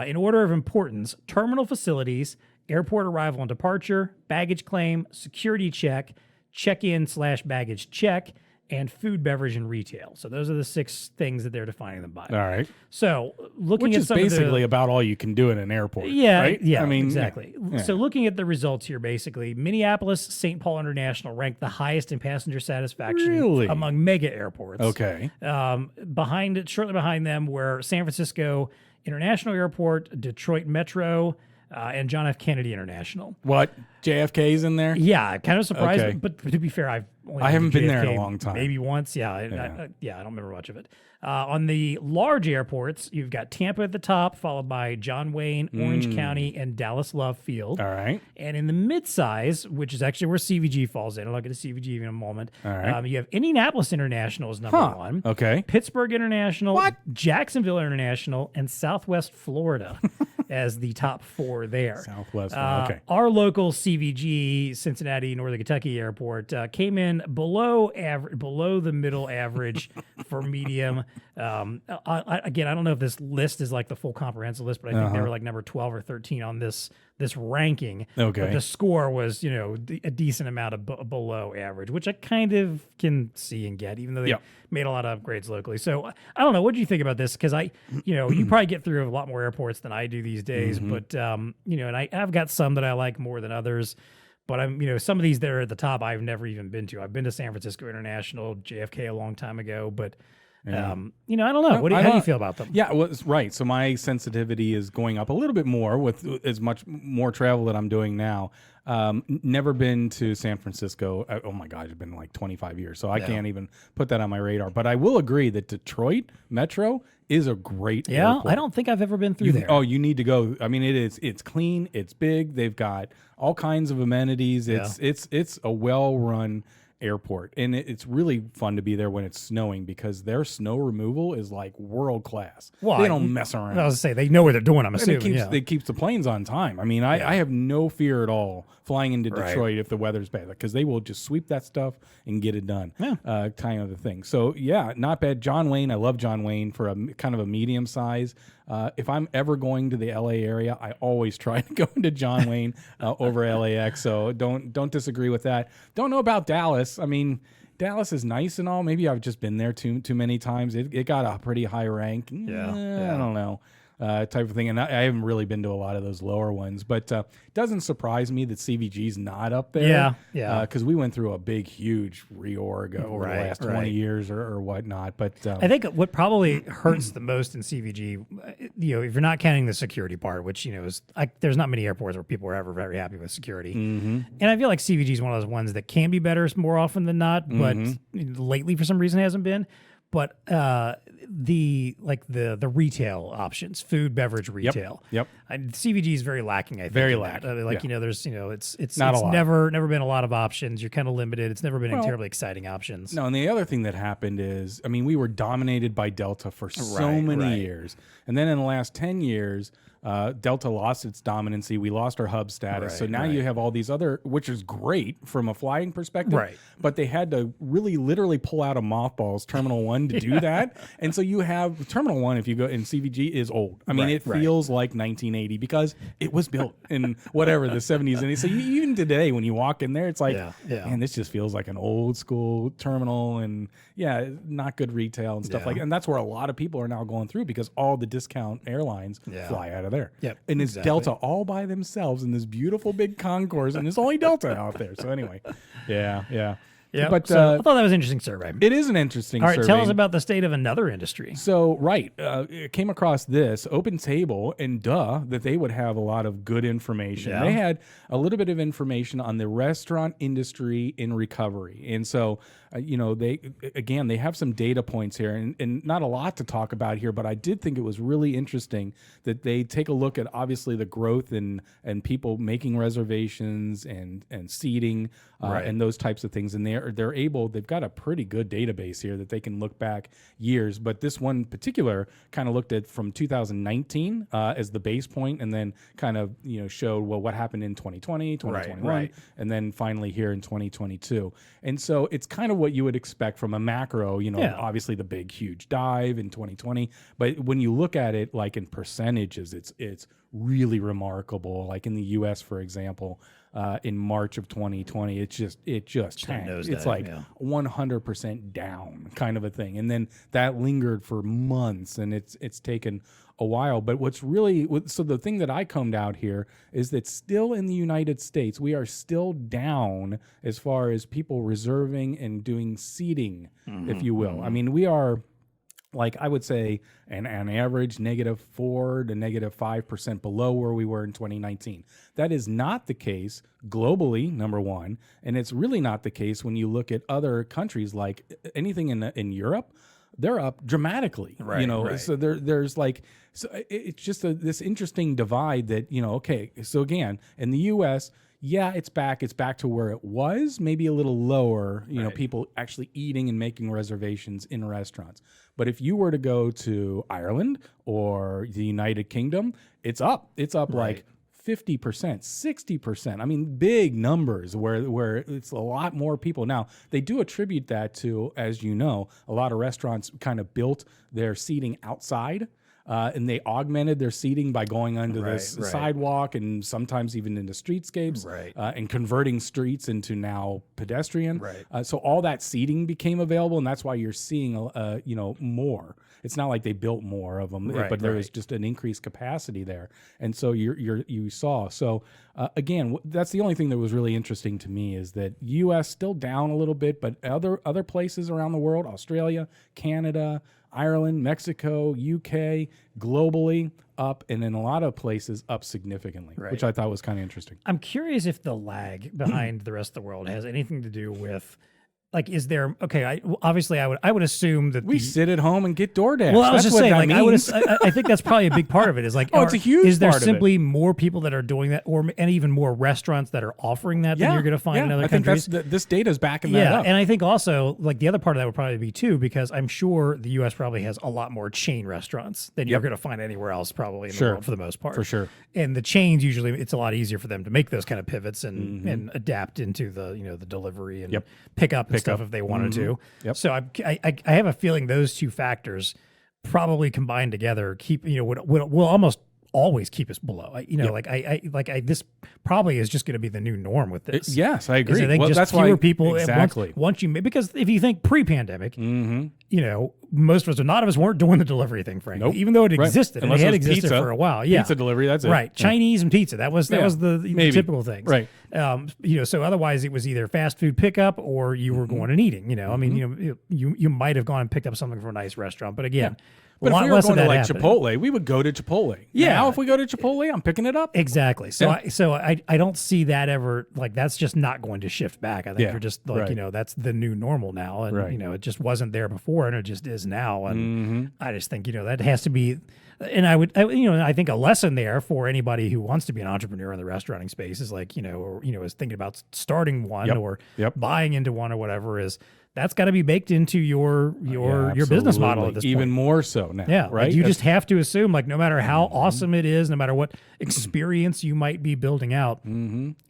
Speaker 1: in order of importance: terminal facilities, airport arrival and departure, baggage claim, security check, check-in/baggage check, and food, beverage, and retail. So those are the 6 things that they're defining them by.
Speaker 2: All right.
Speaker 1: So looking
Speaker 2: Which
Speaker 1: at
Speaker 2: is
Speaker 1: some
Speaker 2: basically
Speaker 1: of the,
Speaker 2: about all you can do in an airport.
Speaker 1: yeah,
Speaker 2: right?
Speaker 1: yeah,
Speaker 2: I mean,
Speaker 1: exactly.
Speaker 2: yeah.
Speaker 1: So looking at the results here, basically, Minneapolis St. Paul International ranked the highest in passenger satisfaction
Speaker 2: Really?
Speaker 1: among mega airports.
Speaker 2: Okay.
Speaker 1: Shortly behind them were San Francisco International Airport, Detroit Metro, and John F. Kennedy International.
Speaker 2: What? JFK's in there?
Speaker 1: Yeah, kind of surprised,
Speaker 2: Okay.
Speaker 1: but to be fair, I
Speaker 2: haven't been there in
Speaker 1: JFK
Speaker 2: a long time.
Speaker 1: Maybe once, yeah. I don't remember much of it. On the large airports, you've got Tampa at the top, followed by John Wayne, Orange County, and Dallas Love Field.
Speaker 2: All right.
Speaker 1: And in the midsize, which is actually where CVG falls in, I'll get to CVG in a moment.
Speaker 2: All right.
Speaker 1: You have Indianapolis International as number 1.
Speaker 2: Okay.
Speaker 1: Pittsburgh International,
Speaker 2: What?
Speaker 1: Jacksonville International, and Southwest Florida as the top 4 there.
Speaker 2: Southwest. Okay.
Speaker 1: Our local CVG, Cincinnati Northern Kentucky Airport, came in below the middle average for medium. Again, I don't know if this list is like the full comprehensive list, but I think they were like number 12 or 13 on this ranking.
Speaker 2: Okay.
Speaker 1: But the score was, a decent amount of below average, which I kind of can see and get, even though they made a lot of upgrades locally. So I don't know. What do you think about this? Because you probably get through a lot more airports than I do these days, but and I've got some that I like more than others. But some of these that are at the top, I've never even been to. I've been to San Francisco International, JFK a long time ago, but I don't know. How do you feel about them?
Speaker 2: Yeah, well, right. So my sensitivity is going up a little bit more with as much more travel that I'm doing now. Never been to San Francisco. Oh my God, it's been like 25 years. So I can't even put that on my radar. But I will agree that Detroit Metro is a great airport.
Speaker 1: I don't think I've ever been through there.
Speaker 2: Oh, you need to go. I mean, it's clean, it's big. They've got all kinds of amenities. It's a well-run airport, and it's really fun to be there when it's snowing because their snow removal is like world class. Well, they don't mess around.
Speaker 1: I was to say they know what they're doing. I'm assuming
Speaker 2: it keeps the planes on time. I mean, I have no fear at all flying into Detroit if the weather's bad because they will just sweep that stuff and get it done. Kind of the thing. So yeah, not bad. John Wayne, I love John Wayne for a kind of a medium size. If I'm ever going to the LA area, I always try to go into John Wayne over LAX. So don't disagree with that. Don't know about Dallas. I mean, Dallas is nice and all. Maybe I've just been there too many times. It got a pretty high rank. I don't know. Type of thing. And I haven't really been to a lot of those lower ones, but it doesn't surprise me that CVG's not up there. Because we went through a big, huge reorg over the last 20 years or whatnot. But I
Speaker 1: think what probably hurts the most in CVG, if you're not counting the security part, which, is there's not many airports where people are ever very happy with security. And I feel like CVG is one of those ones that can be better more often than not, but lately for some reason hasn't been. But the retail options, food, beverage, retail. CVG is very lacking. I think
Speaker 2: very lacking.
Speaker 1: There's it's never been a lot of options. You're kind of limited. It's never been terribly exciting options.
Speaker 2: No, and the other thing that happened is, I mean, we were dominated by Delta for so many years, and then in the last 10 years. Delta lost its dominancy. We lost our hub status. So now you have all these other, which is great from a flying perspective, but they had to really literally pull out of mothballs Terminal 1 to do that. And so you have Terminal 1, if you go in CVG, is old. I mean, it feels like 1980 because it was built in whatever, the 70s. And so even today, when you walk in there, it's like, man, this just feels like an old school terminal and not good retail and stuff like that. And that's where a lot of people are now going through because all the discount airlines fly out of there. And it's Delta all by themselves in this beautiful big concourse, and there's only Delta out there. So anyway,
Speaker 1: Yeah,
Speaker 2: but
Speaker 1: so I thought that was an interesting survey.
Speaker 2: It is an interesting survey.
Speaker 1: All right, tell us about the state of another industry.
Speaker 2: So, it came across this Open Table, and that they would have a lot of good information. They had a little bit of information on the restaurant industry in recovery. And so, they have some data points here, and not a lot to talk about here, but I did think it was really interesting that they take a look at, obviously, the growth and people making reservations and seating and those types of things. And they've got a pretty good database here that they can look back years. But this one particular kind of looked at from 2019 as the base point, and then kind of showed what happened in 2020, 2021, and then finally here in 2022. And so it's kind of of what you would expect from a macro, obviously the big, huge dive in 2020. But when you look at it like in percentages, it's really remarkable. Like in the U.S., for example, in March of 2020, it just tanked. It's like 100% down kind of a thing. And then that lingered for months, and it's taken a while. But so the thing that I combed out here is that still in the United States, we are still down as far as people reserving and doing seating, if you will. I mean, we are, like, I would say an average -4 to -5% below where we were in 2019. That is not the case globally, number one, and it's really not the case when you look at other countries, like anything in Europe. They're up dramatically, right. So there's like, so it's just this interesting divide that, okay, so again, in the U.S., yeah, it's back to where it was, maybe a little lower, people actually eating and making reservations in restaurants. But if you were to go to Ireland or the United Kingdom, it's up like 50%, 60%. I mean, big numbers where it's a lot more people. Now, they do attribute that to, as you know, a lot of restaurants kind of built their seating outside. And they augmented their seating by going onto the sidewalk and sometimes even into streetscapes, and converting streets into now pedestrian. So all that seating became available, and that's why you're seeing, more. It's not like they built more of them, but there was just an increased capacity there, and so you saw. So again, that's the only thing that was really interesting to me is that U.S. still down a little bit, but other places around the world, Australia, Canada, Ireland, Mexico, UK, globally up, and in a lot of places up significantly, which I thought was kind of interesting.
Speaker 1: I'm curious if the lag behind the rest of the world has anything to do with, like, is there, okay, I would assume that
Speaker 2: we sit at home and get DoorDash.
Speaker 1: Well, I was
Speaker 2: that's
Speaker 1: just saying, like,
Speaker 2: means.
Speaker 1: I think that's probably a big part of it. Is like,
Speaker 2: it's a huge
Speaker 1: is there
Speaker 2: part
Speaker 1: simply more people that are doing that, and even more restaurants that are offering that than you're going to find in other countries?
Speaker 2: I think this data is backing that up.
Speaker 1: And I think also, like, the other part of that would probably be too, because I'm sure the U.S. probably has a lot more chain restaurants than you're going to find anywhere else, probably in the world for the most part.
Speaker 2: For sure.
Speaker 1: And the chains usually, it's a lot easier for them to make those kind of pivots and adapt into the delivery and pick up stuff if they wanted to. So I have a feeling those two factors probably combined together will almost always keep us below. This probably is just going to be the new norm with this.
Speaker 2: Yes, I agree.
Speaker 1: I think
Speaker 2: that's
Speaker 1: fewer
Speaker 2: why
Speaker 1: people
Speaker 2: exactly.
Speaker 1: Once you, because if you think pre-pandemic, most of us, not of us, weren't doing the delivery thing, frankly, even though it existed and it had existed
Speaker 2: pizza,
Speaker 1: for a while.
Speaker 2: Pizza delivery, that's it.
Speaker 1: Right, Chinese and pizza. That was the typical things.
Speaker 2: Right.
Speaker 1: So otherwise it was either fast food pickup or you were going and eating. I mean, you might have gone and picked up something from a nice restaurant, but again.
Speaker 2: But if we were going to like Chipotle, we would go to Chipotle.
Speaker 1: Yeah.
Speaker 2: Now, if we go to Chipotle, I'm picking it up.
Speaker 1: Exactly. So I don't see that ever, like, that's just not going to shift back. I think you're just like, that's the new normal now. And, it just wasn't there before and it just is now. And I just think, that has to be, and I think a lesson there for anybody who wants to be an entrepreneur in the restauranting space is like, is thinking about starting one or buying into one or whatever is, that's got to be baked into your business model at this point.
Speaker 2: Even more so now.
Speaker 1: Yeah,
Speaker 2: right.
Speaker 1: Like you just have to assume, like, no matter how awesome it is, no matter what experience you might be building out,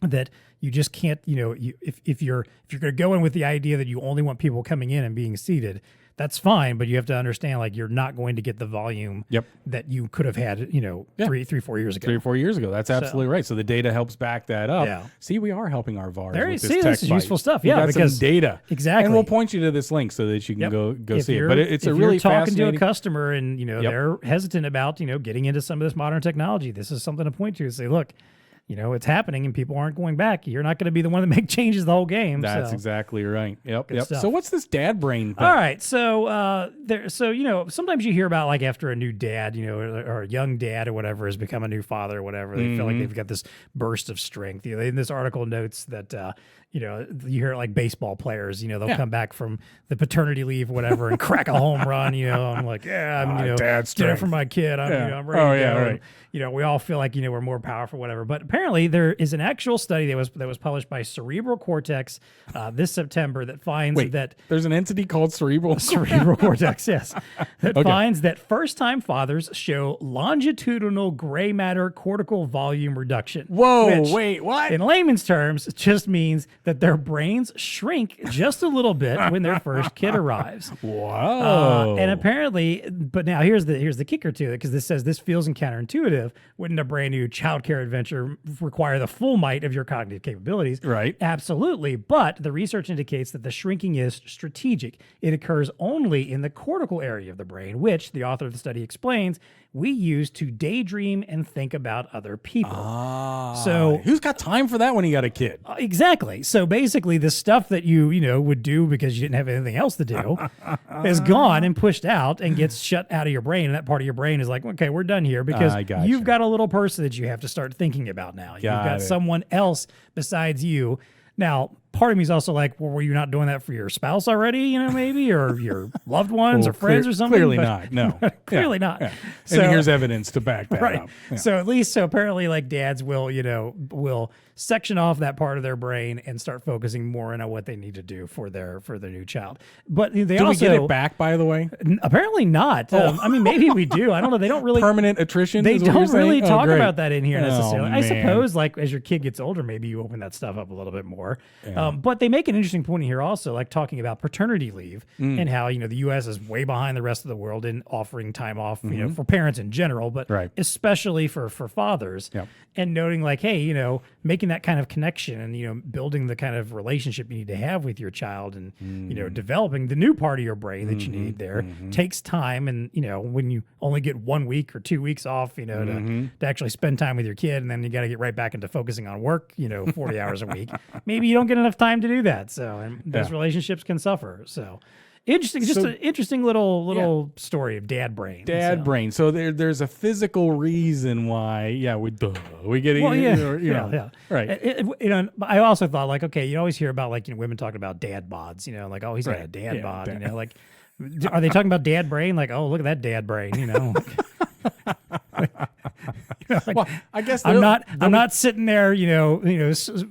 Speaker 1: that you just can't. If you're going to go in with the idea that you only want people coming in and being seated, that's fine, but you have to understand, like, you're not going to get the volume that you could have had, 4 years ago.
Speaker 2: 3 or 4 years ago. That's absolutely right. So the data helps back that up. Yeah. See, we are helping our VARs with this
Speaker 1: this is useful stuff. Yeah,
Speaker 2: because some data.
Speaker 1: Exactly.
Speaker 2: And we'll point you to this link so that you can go see it. But it's a really
Speaker 1: fascinating. If you're talking to a customer and, they're hesitant about, getting into some of this modern technology, this is something to point to and say, look, it's happening and people aren't going back. You're not going to be the one that make changes the whole game.
Speaker 2: That's exactly right. Yep. So what's this dad brain thing?
Speaker 1: All right. So sometimes you hear about, like, after a new dad, or a young dad or whatever has become a new father or whatever, they feel like they've got this burst of strength. In this article notes that you hear, like, baseball players, they'll come back from the paternity leave or whatever and crack a home run, I'm like, I'm
Speaker 2: dad's
Speaker 1: did it for my kid. I'm ready to go.
Speaker 2: Right.
Speaker 1: And, we all feel like, we're more powerful, whatever. But apparently apparently there is an actual study that was published by Cerebral Cortex this September that finds that
Speaker 2: there's an entity called Cerebral
Speaker 1: Cortex, yes, that finds that first-time fathers show longitudinal gray matter cortical volume reduction.
Speaker 2: Whoa, wait, what?
Speaker 1: In layman's terms, it just means that their brains shrink just a little bit when their first kid arrives.
Speaker 2: Wow.
Speaker 1: And apparently, but now here's the kicker to it, because this says this feels counterintuitive. Wouldn't a brand new childcare adventure require the full might of your cognitive capabilities?
Speaker 2: Right.
Speaker 1: Absolutely. But the research indicates that the shrinking is strategic. It occurs only in the cortical area of the brain, which the author of the study explains we use to daydream and think about other people. So
Speaker 2: who's got time for that when you got a kid?
Speaker 1: Exactly. So basically the stuff that you would do because you didn't have anything else to do is gone and pushed out and gets shut out of your brain. And that part of your brain is like, okay, we're done here, because you've got a little person that you have to start thinking about now. You've got someone else besides you. Now, part of me is also like, well, were you not doing that for your spouse already, maybe, or your loved ones or friends or something?
Speaker 2: Clearly not, no.
Speaker 1: Clearly not.
Speaker 2: Yeah.
Speaker 1: So,
Speaker 2: and here's evidence to back that up. Yeah.
Speaker 1: So apparently like dads will section off that part of their brain and start focusing more on what they need to do for their new child. But they
Speaker 2: do
Speaker 1: also...
Speaker 2: we get it back, by the way?
Speaker 1: Apparently not. Maybe we do. I don't know. They don't really...
Speaker 2: Permanent attrition?
Speaker 1: They don't really talk
Speaker 2: great.
Speaker 1: about that in here necessarily. I
Speaker 2: Man.
Speaker 1: suppose like as your kid gets older, maybe you open that stuff up a little bit more. Yeah. But they make an interesting point here also, like talking about paternity leave and how, the U.S. is way behind the rest of the world in offering time off, for parents in general, but especially for fathers. Yep. And noting like, hey, making that kind of connection and, building the kind of relationship you need to have with your child and, developing the new part of your brain that you need there takes time. And, when you only get 1 week or 2 weeks off, to actually spend time with your kid, and then you got to get right back into focusing on work, 40 hours a week, maybe you don't get enough time to do that. So, and those relationships can suffer. So interesting, just an interesting little story of dad brain.
Speaker 2: Brain. So there's a physical reason why, we get
Speaker 1: right. I also thought like, okay, you always hear about like, women talking about dad bods, like, oh, he's got a dad bod, like, are they talking about dad brain? Like, oh, look at that dad brain,
Speaker 2: Well, I guess
Speaker 1: I'm not sitting there,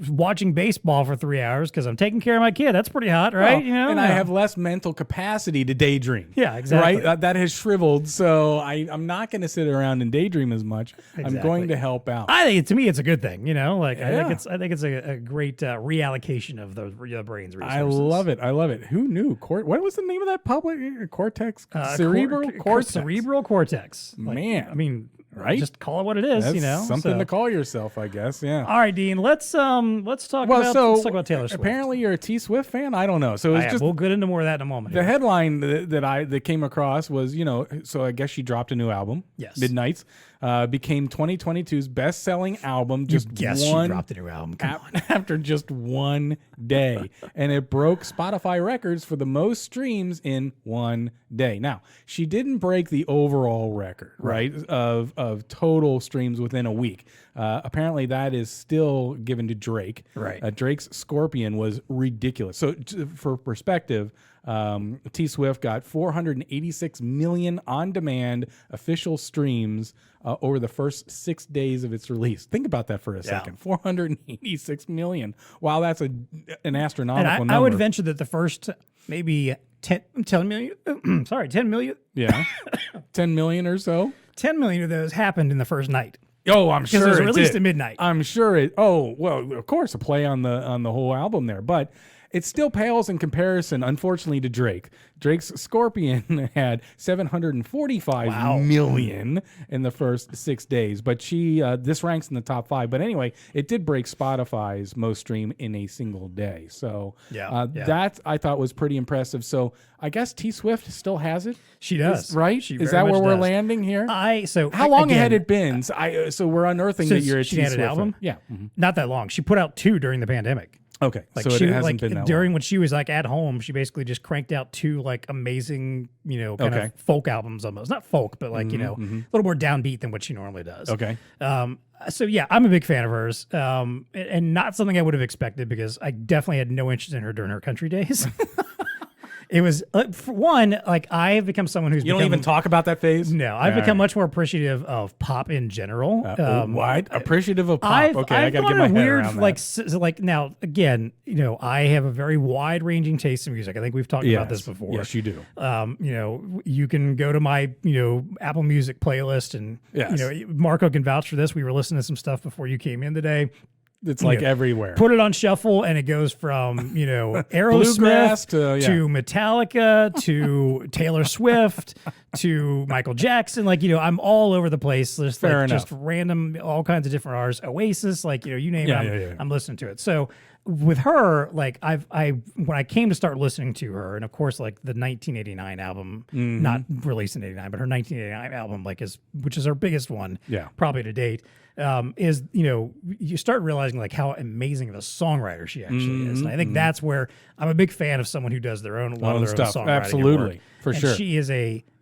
Speaker 1: watching baseball for 3 hours because I'm taking care of my kid. That's pretty hot, right?
Speaker 2: And I have less mental capacity to daydream.
Speaker 1: Yeah, exactly.
Speaker 2: Right, that has shriveled, so I'm not going to sit around and daydream as much. Exactly. I'm going to help out.
Speaker 1: I think to me it's a good thing. I think it's a great reallocation of the brain's resources.
Speaker 2: I love it. Who knew? What was the name of that public cortex? Cerebral cortex.
Speaker 1: Cerebral cortex.
Speaker 2: Man, right?
Speaker 1: Just call it what it is.
Speaker 2: That's something to call yourself, I guess. Yeah.
Speaker 1: All right, Dean. Let's talk about Taylor Swift.
Speaker 2: Apparently, you're a T Swift fan. I don't know. So
Speaker 1: we'll get into more of that in a moment.
Speaker 2: The headline that came across was, so I guess she dropped a new album.
Speaker 1: Yes.
Speaker 2: Midnights. Became 2022's best-selling album.
Speaker 1: She dropped a new album.
Speaker 2: After just 1 day, and it broke Spotify records for the most streams in 1 day. Now, she didn't break the overall record, right, of total streams within a week. Apparently, that is still given to Drake.
Speaker 1: Right.
Speaker 2: Drake's Scorpion was ridiculous. So, for perspective, T Swift got 486 million on-demand official streams over the first 6 days of its release. Think about that for a second. 486 million. Wow, that's an astronomical number.
Speaker 1: I would venture that the first maybe 10 million. Sorry, 10 million.
Speaker 2: Yeah, 10 million or so.
Speaker 1: 10 million of those happened in the first night.
Speaker 2: Oh, I'm sure
Speaker 1: it was released at midnight.
Speaker 2: I'm sure it. Oh, well, of course, a play on the whole album there, but it still pales in comparison, unfortunately, to Drake. Drake's Scorpion had 745 million in the first 6 days, but this ranks in the top 5. But anyway, it did break Spotify's most stream in a single day. So that I thought was pretty impressive. So I guess T Swift still has it.
Speaker 1: She does,
Speaker 2: right? Is that where we're landing here? How long had it been? So we're unearthing that you're a T Swift.
Speaker 1: She had an album.
Speaker 2: Yeah,
Speaker 1: not that long. She put out 2 during the pandemic.
Speaker 2: Okay,
Speaker 1: so it hasn't been that during long. When she was like at home, she basically just cranked out 2 like amazing, kind of folk albums almost. Not folk, but like, a little more downbeat than what she normally does.
Speaker 2: Okay.
Speaker 1: So yeah, I'm a big fan of hers, and not something I would have expected because I definitely had no interest in her during her country days. It was for one, like I have become someone who's
Speaker 2: You don't even talk about that phase?
Speaker 1: No, I've become much more appreciative of pop in general.
Speaker 2: What? Appreciative of pop?
Speaker 1: I've
Speaker 2: I got to get my head around that.
Speaker 1: Like now again, I have a very wide ranging taste in music. I think we've talked about this before.
Speaker 2: Yes, you do.
Speaker 1: You can go to my Apple Music playlist, and Marco can vouch for this. We were listening to some stuff before you came in today.
Speaker 2: It's like everywhere.
Speaker 1: Put it on shuffle, and it goes from Aerosmith to Metallica to Taylor Swift to Michael Jackson. Like I'm all over the place. There's just random, all kinds of different artists. Oasis, you name it. I'm listening to it. So with her, like when I came to start listening to her, and of course, like the 1989 album, not released in '89, but her 1989 album, which is her biggest one, probably to date. Is you start realizing like how amazing of a songwriter she actually is, and I think that's where I'm a big fan of someone who does their own stuff. Songwriting.
Speaker 2: Absolutely, for sure.
Speaker 1: She is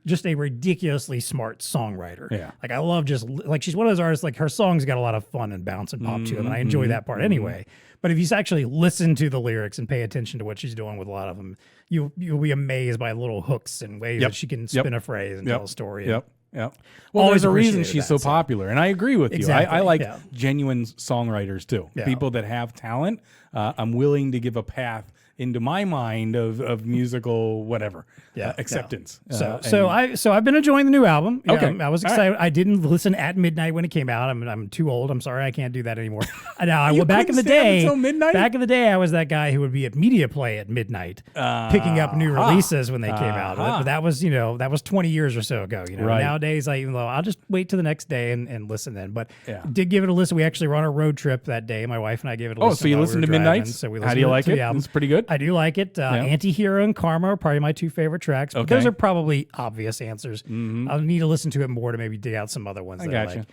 Speaker 1: just a ridiculously smart songwriter.
Speaker 2: Yeah,
Speaker 1: like I love she's one of those artists. Like her songs got a lot of fun and bounce and pop to them, and I enjoy that part anyway. But if you actually listen to the lyrics and pay attention to what she's doing with a lot of them, you'll be amazed by little hooks and ways that she can spin a phrase and tell a story.
Speaker 2: Yeah. Well, there's a reason she's so popular, and I agree with you. I like genuine songwriters too. Yeah. People that have talent. I'm willing to give a path into my mind of musical whatever acceptance.
Speaker 1: So I've been enjoying the new album.
Speaker 2: Okay,
Speaker 1: I was excited. Right. I didn't listen at midnight when it came out. I'm too old. I'm sorry, I can't do that anymore. Now back in the day, I was that guy who would be at Media Play at midnight, picking up new releases when they came out. But that was 20 years or so ago.
Speaker 2: Right.
Speaker 1: Nowadays, I'll just wait till the next day and listen then. But did give it a listen. We actually were on a road trip that day. My wife and I gave it a listen.
Speaker 2: Oh, so you listened to Midnight?
Speaker 1: So we
Speaker 2: How do you like it? It's pretty good.
Speaker 1: I do like it. Antihero and Karma are probably my two favorite tracks. But those are probably obvious answers. I'll need to listen to it more to maybe dig out some other ones. I
Speaker 2: got you.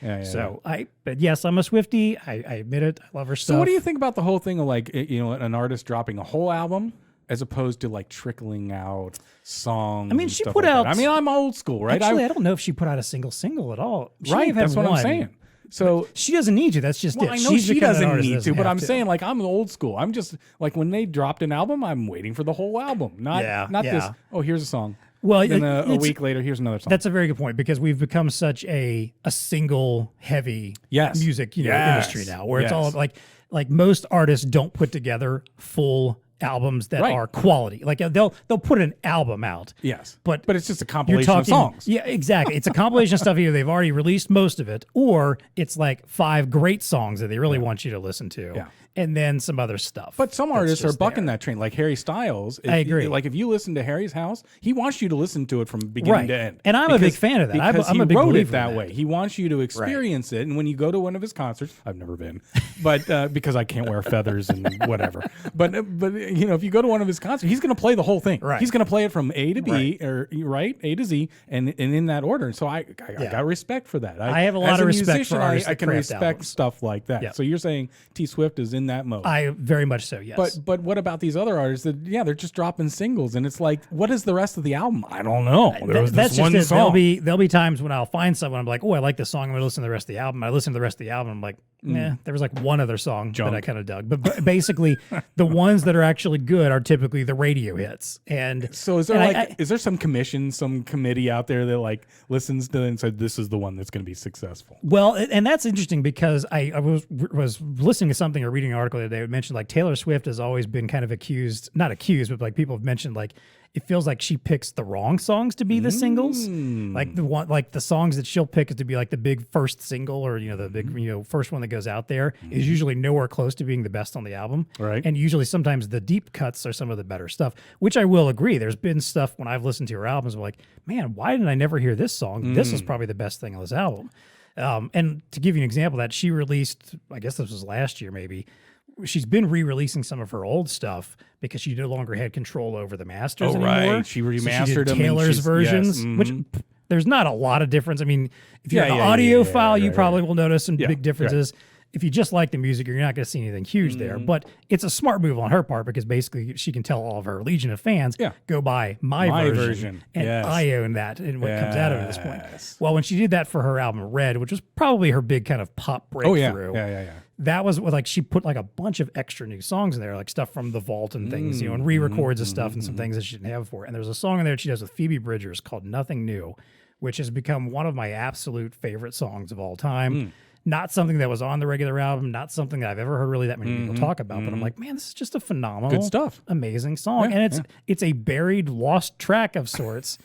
Speaker 1: But yes, I'm a Swiftie. I admit it. I love her stuff.
Speaker 2: So what do you think about the whole thing of an artist dropping a whole album as opposed to like trickling out songs?
Speaker 1: I mean, she put out.
Speaker 2: I'm old school, right?
Speaker 1: Actually, I don't know if she put out a single at all.
Speaker 2: Right. That's what I'm saying. So
Speaker 1: she doesn't need to. That's just it.
Speaker 2: I know she doesn't need to, but I'm saying like I'm old school. I'm just like when they dropped an album, I'm waiting for the whole album, not this. Oh, here's a song. Well, then a week later, here's another song.
Speaker 1: That's a very good point because we've become such a single heavy music industry now, where it's all like most artists don't put together full albums that are quality. Like they'll put an album out.
Speaker 2: Yes.
Speaker 1: But
Speaker 2: it's just a compilation of songs.
Speaker 1: Yeah, exactly. It's a compilation of stuff. Either they've already released most of it, or it's like 5 great songs that they really want you to listen to. Yeah. And then some other stuff.
Speaker 2: But some artists are bucking that train, like Harry Styles.
Speaker 1: I agree.
Speaker 2: Like if you listen to Harry's House, he wants you to listen to it from beginning to end.
Speaker 1: And I'm a big fan of that.
Speaker 2: Because
Speaker 1: I'm a big
Speaker 2: wrote
Speaker 1: believer
Speaker 2: it that way. He wants you to experience it. And when you go to one of his concerts, I've never been, but because I can't wear feathers and whatever. But if you go to one of his concerts, he's going to play the whole thing. Right. He's going to play it from A to B or A to Z, and in that order. So I got respect for that.
Speaker 1: I have a lot of respect for artists.
Speaker 2: I can respect stuff like that. Yeah. So you're saying T Swift is in that mode.
Speaker 1: Very much so, yes.
Speaker 2: But what about these other artists that they're just dropping singles, and it's like, what is the rest of the album? I don't know.
Speaker 1: That's just it. There'll be times when I'll find someone, I'm like, oh, I like this song, I'm gonna listen to the rest of the album. I listen to the rest of the album, I'm like, there was like one other song that I kind of dug. But basically the ones that are actually good are typically the radio hits. And
Speaker 2: so is there is there some commission, some committee out there that like listens to it and said this is the one that's gonna be successful?
Speaker 1: Well, and that's interesting because I was listening to something or reading an article the other day that mentioned like Taylor Swift has always been kind of not accused, but like people have mentioned like it feels like she picks the wrong songs to be the singles. Like the songs that she'll pick is to be like the big first single or the big first one that goes out there is usually nowhere close to being the best on the album.
Speaker 2: Right.
Speaker 1: And usually sometimes the deep cuts are some of the better stuff, which I will agree. There's been stuff when I've listened to her albums I'm like, man, why didn't I never hear this song? This is probably the best thing on this album. And to give you an example of that, she released, I guess this was last year maybe, she's been re-releasing some of her old stuff because she no longer had control over the masters anymore.
Speaker 2: Right. She remastered them.
Speaker 1: Taylor's versions, which there's not a lot of difference. I mean, if you're an audiophile, you probably will notice some big differences. Right. If you just like the music, you're not going to see anything huge there. But it's a smart move on her part because basically she can tell all of her legion of fans, go buy my version. And I own that and what comes out of it at this point. Well, when she did that for her album Red, which was probably her big kind of pop breakthrough. that was like she put like a bunch of extra new songs in there, like stuff from the vault and things, and re-records of stuff and some things that she didn't have before. And there's a song in there that she does with Phoebe Bridgers called Nothing New, which has become one of my absolute favorite songs of all time. Not something that was on the regular album, not something that I've ever heard really that many people talk about, but I'm like, man, this is just a phenomenal,
Speaker 2: good stuff,
Speaker 1: amazing song. And it's a buried, lost track of sorts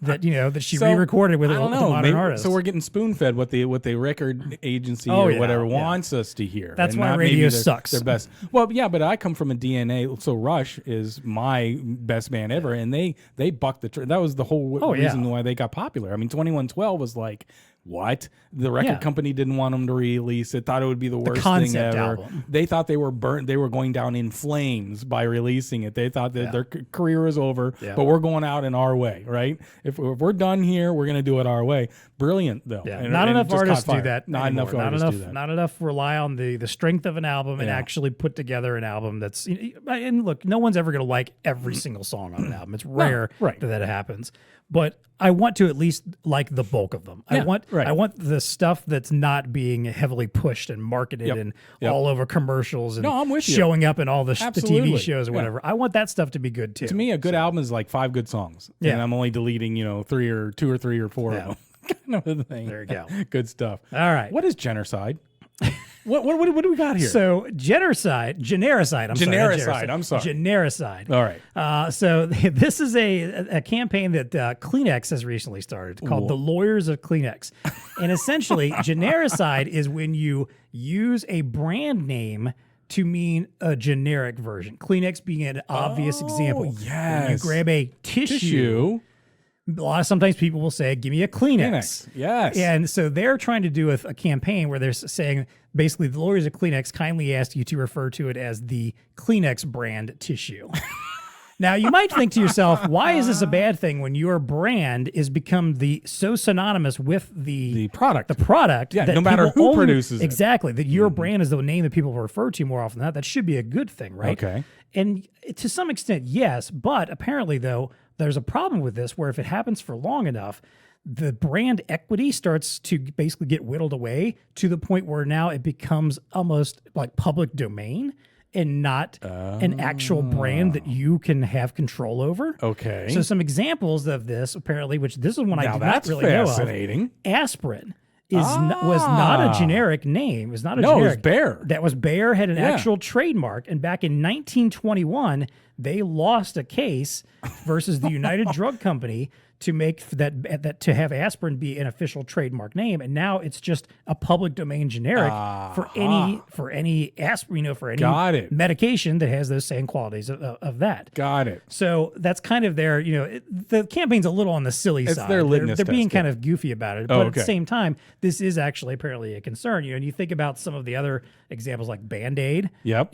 Speaker 1: that, that she re-recorded with a modern artist.
Speaker 2: So we're getting spoon-fed what the record agency whatever wants us to hear.
Speaker 1: That's why radio sucks.
Speaker 2: Their best. Well, yeah, but I come from a DNA. So Rush is my best band ever, and they bucked the trend. That was the whole reason why they got popular. I mean, 2112 was like, what? The record company didn't want them to release it, thought it would be the worst thing ever.
Speaker 1: Album.
Speaker 2: They thought they were burnt. They were going down in flames by releasing it. They thought that their career was over, but we're going out in our way, right? If we're done here, we're going to do it our way. Brilliant, though.
Speaker 1: Yeah. Not enough artists do that. Not enough artists do that. Not enough rely on the strength of an album and actually put together an album that's. And look, no one's ever going to like every single song on an album. It's rare that it happens. But I want to at least like the bulk of them. I want the stuff that's not being heavily pushed and marketed and all over commercials and
Speaker 2: I'm with you.
Speaker 1: showing up in all the TV shows or whatever. I want that stuff to be good too.
Speaker 2: To me, a good album is like 5 good songs. And I'm only deleting, 3 or 2 or 3 or 4 of them. Kind of a thing.
Speaker 1: There you go.
Speaker 2: Good stuff.
Speaker 1: All right.
Speaker 2: What is genericide? What do we got here?
Speaker 1: So genericide. I'm sorry. Genericide.
Speaker 2: All right.
Speaker 1: So this is a campaign that Kleenex has recently started called The Lawyers of Kleenex. And essentially, genericide is when you use a brand name to mean a generic version. Kleenex being an obvious example.
Speaker 2: Yes.
Speaker 1: When you grab a tissue. Sometimes people will say, give me a Kleenex.
Speaker 2: Yes.
Speaker 1: And so they're trying to do a campaign where they're saying, basically, the lawyers of Kleenex kindly ask you to refer to it as the Kleenex brand tissue. Now, you might think to yourself, why is this a bad thing when your brand is become so synonymous with the product? The product.
Speaker 2: Yeah, no matter who produces it.
Speaker 1: Exactly. That your brand is the name that people refer to more often than that. That should be a good thing, right?
Speaker 2: Okay.
Speaker 1: And to some extent, yes. But apparently, though, there's a problem with this where if it happens for long enough, the brand equity starts to basically get whittled away to the point where now it becomes almost like public domain and not an actual brand that you can have control over.
Speaker 2: Okay.
Speaker 1: So some examples of this, apparently, which this is one I did not really
Speaker 2: fascinating.
Speaker 1: know of. Aspirin. Was not a generic name. It was not a generic.
Speaker 2: No, it was Bayer.
Speaker 1: That was Bayer, had an actual trademark. And back in 1921, they lost a case versus the United Drug Company to make that to have aspirin be an official trademark name, and now it's just a public domain generic for any aspirin, for any medication that has those same qualities of that.
Speaker 2: Got it.
Speaker 1: So that's kind of their, the campaign's a little on the silly side.
Speaker 2: Their litmus
Speaker 1: they're being
Speaker 2: test,
Speaker 1: kind of goofy about it, but at the same time, this is actually apparently a concern. And you think about some of the other examples like Band-Aid.
Speaker 2: Yep.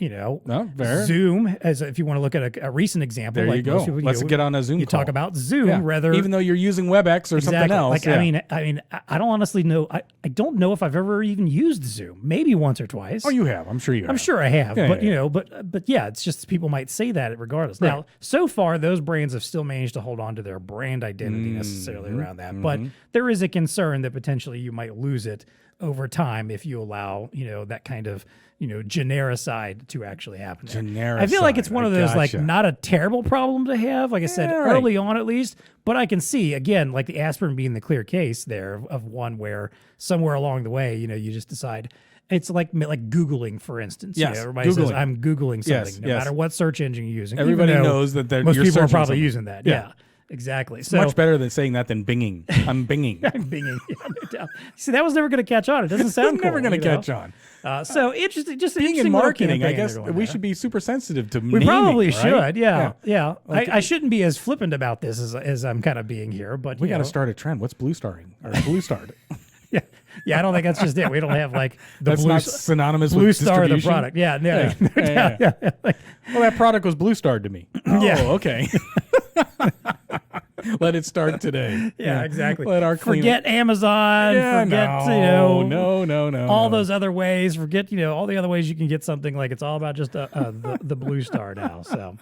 Speaker 2: Fair.
Speaker 1: Zoom, as if you want to look at a recent example.
Speaker 2: There you go. Let's get on a Zoom.
Speaker 1: You talk about Zoom rather,
Speaker 2: even though you're using WebEx or something else.
Speaker 1: I mean, I don't honestly know. I don't know if I've ever even used Zoom. Maybe once or twice.
Speaker 2: Oh, you have. I'm sure you have.
Speaker 1: I'm sure I have. But yeah, it's just people might say that regardless. Right. Now, so far, those brands have still managed to hold on to their brand identity necessarily around that. But there is a concern that potentially you might lose it over time if you allow, that kind of, genericide to actually happen.
Speaker 2: Genericide.
Speaker 1: I feel like it's one of those, like, not a terrible problem to have, like I said, early on at least, but I can see, again, like the aspirin being the clear case there of one where somewhere along the way, you just decide. It's like Googling, for instance.
Speaker 2: Yes,
Speaker 1: everybody says, I'm Googling something, no matter what search engine you're using.
Speaker 2: Everybody knows that
Speaker 1: most people are probably
Speaker 2: something.
Speaker 1: using that. Yeah. Exactly.
Speaker 2: It's much better than saying that than binging. I'm binging.
Speaker 1: I'm binging. Yeah, see, that was never going to catch on. It doesn't sound cool.
Speaker 2: Never going to catch on.
Speaker 1: So interesting. Just
Speaker 2: being in marketing, I guess we should be super sensitive to naming. We probably
Speaker 1: should. Yeah. Like, I shouldn't be as flippant about this as I'm kind of being here. But
Speaker 2: we got to start a trend. What's BlueStarring or BlueStar?
Speaker 1: Yeah, I don't think that's just it. We don't have like the
Speaker 2: that's not synonymous
Speaker 1: BlueStar
Speaker 2: with distribution.
Speaker 1: The product. Yeah.
Speaker 2: Well, that product was BlueStar to me. Oh, okay. Let it start today.
Speaker 1: Yeah, exactly.
Speaker 2: Let our
Speaker 1: forget Amazon.
Speaker 2: No.
Speaker 1: All those other ways. Forget all the other ways you can get something. Like it's all about just the BlueStar now. So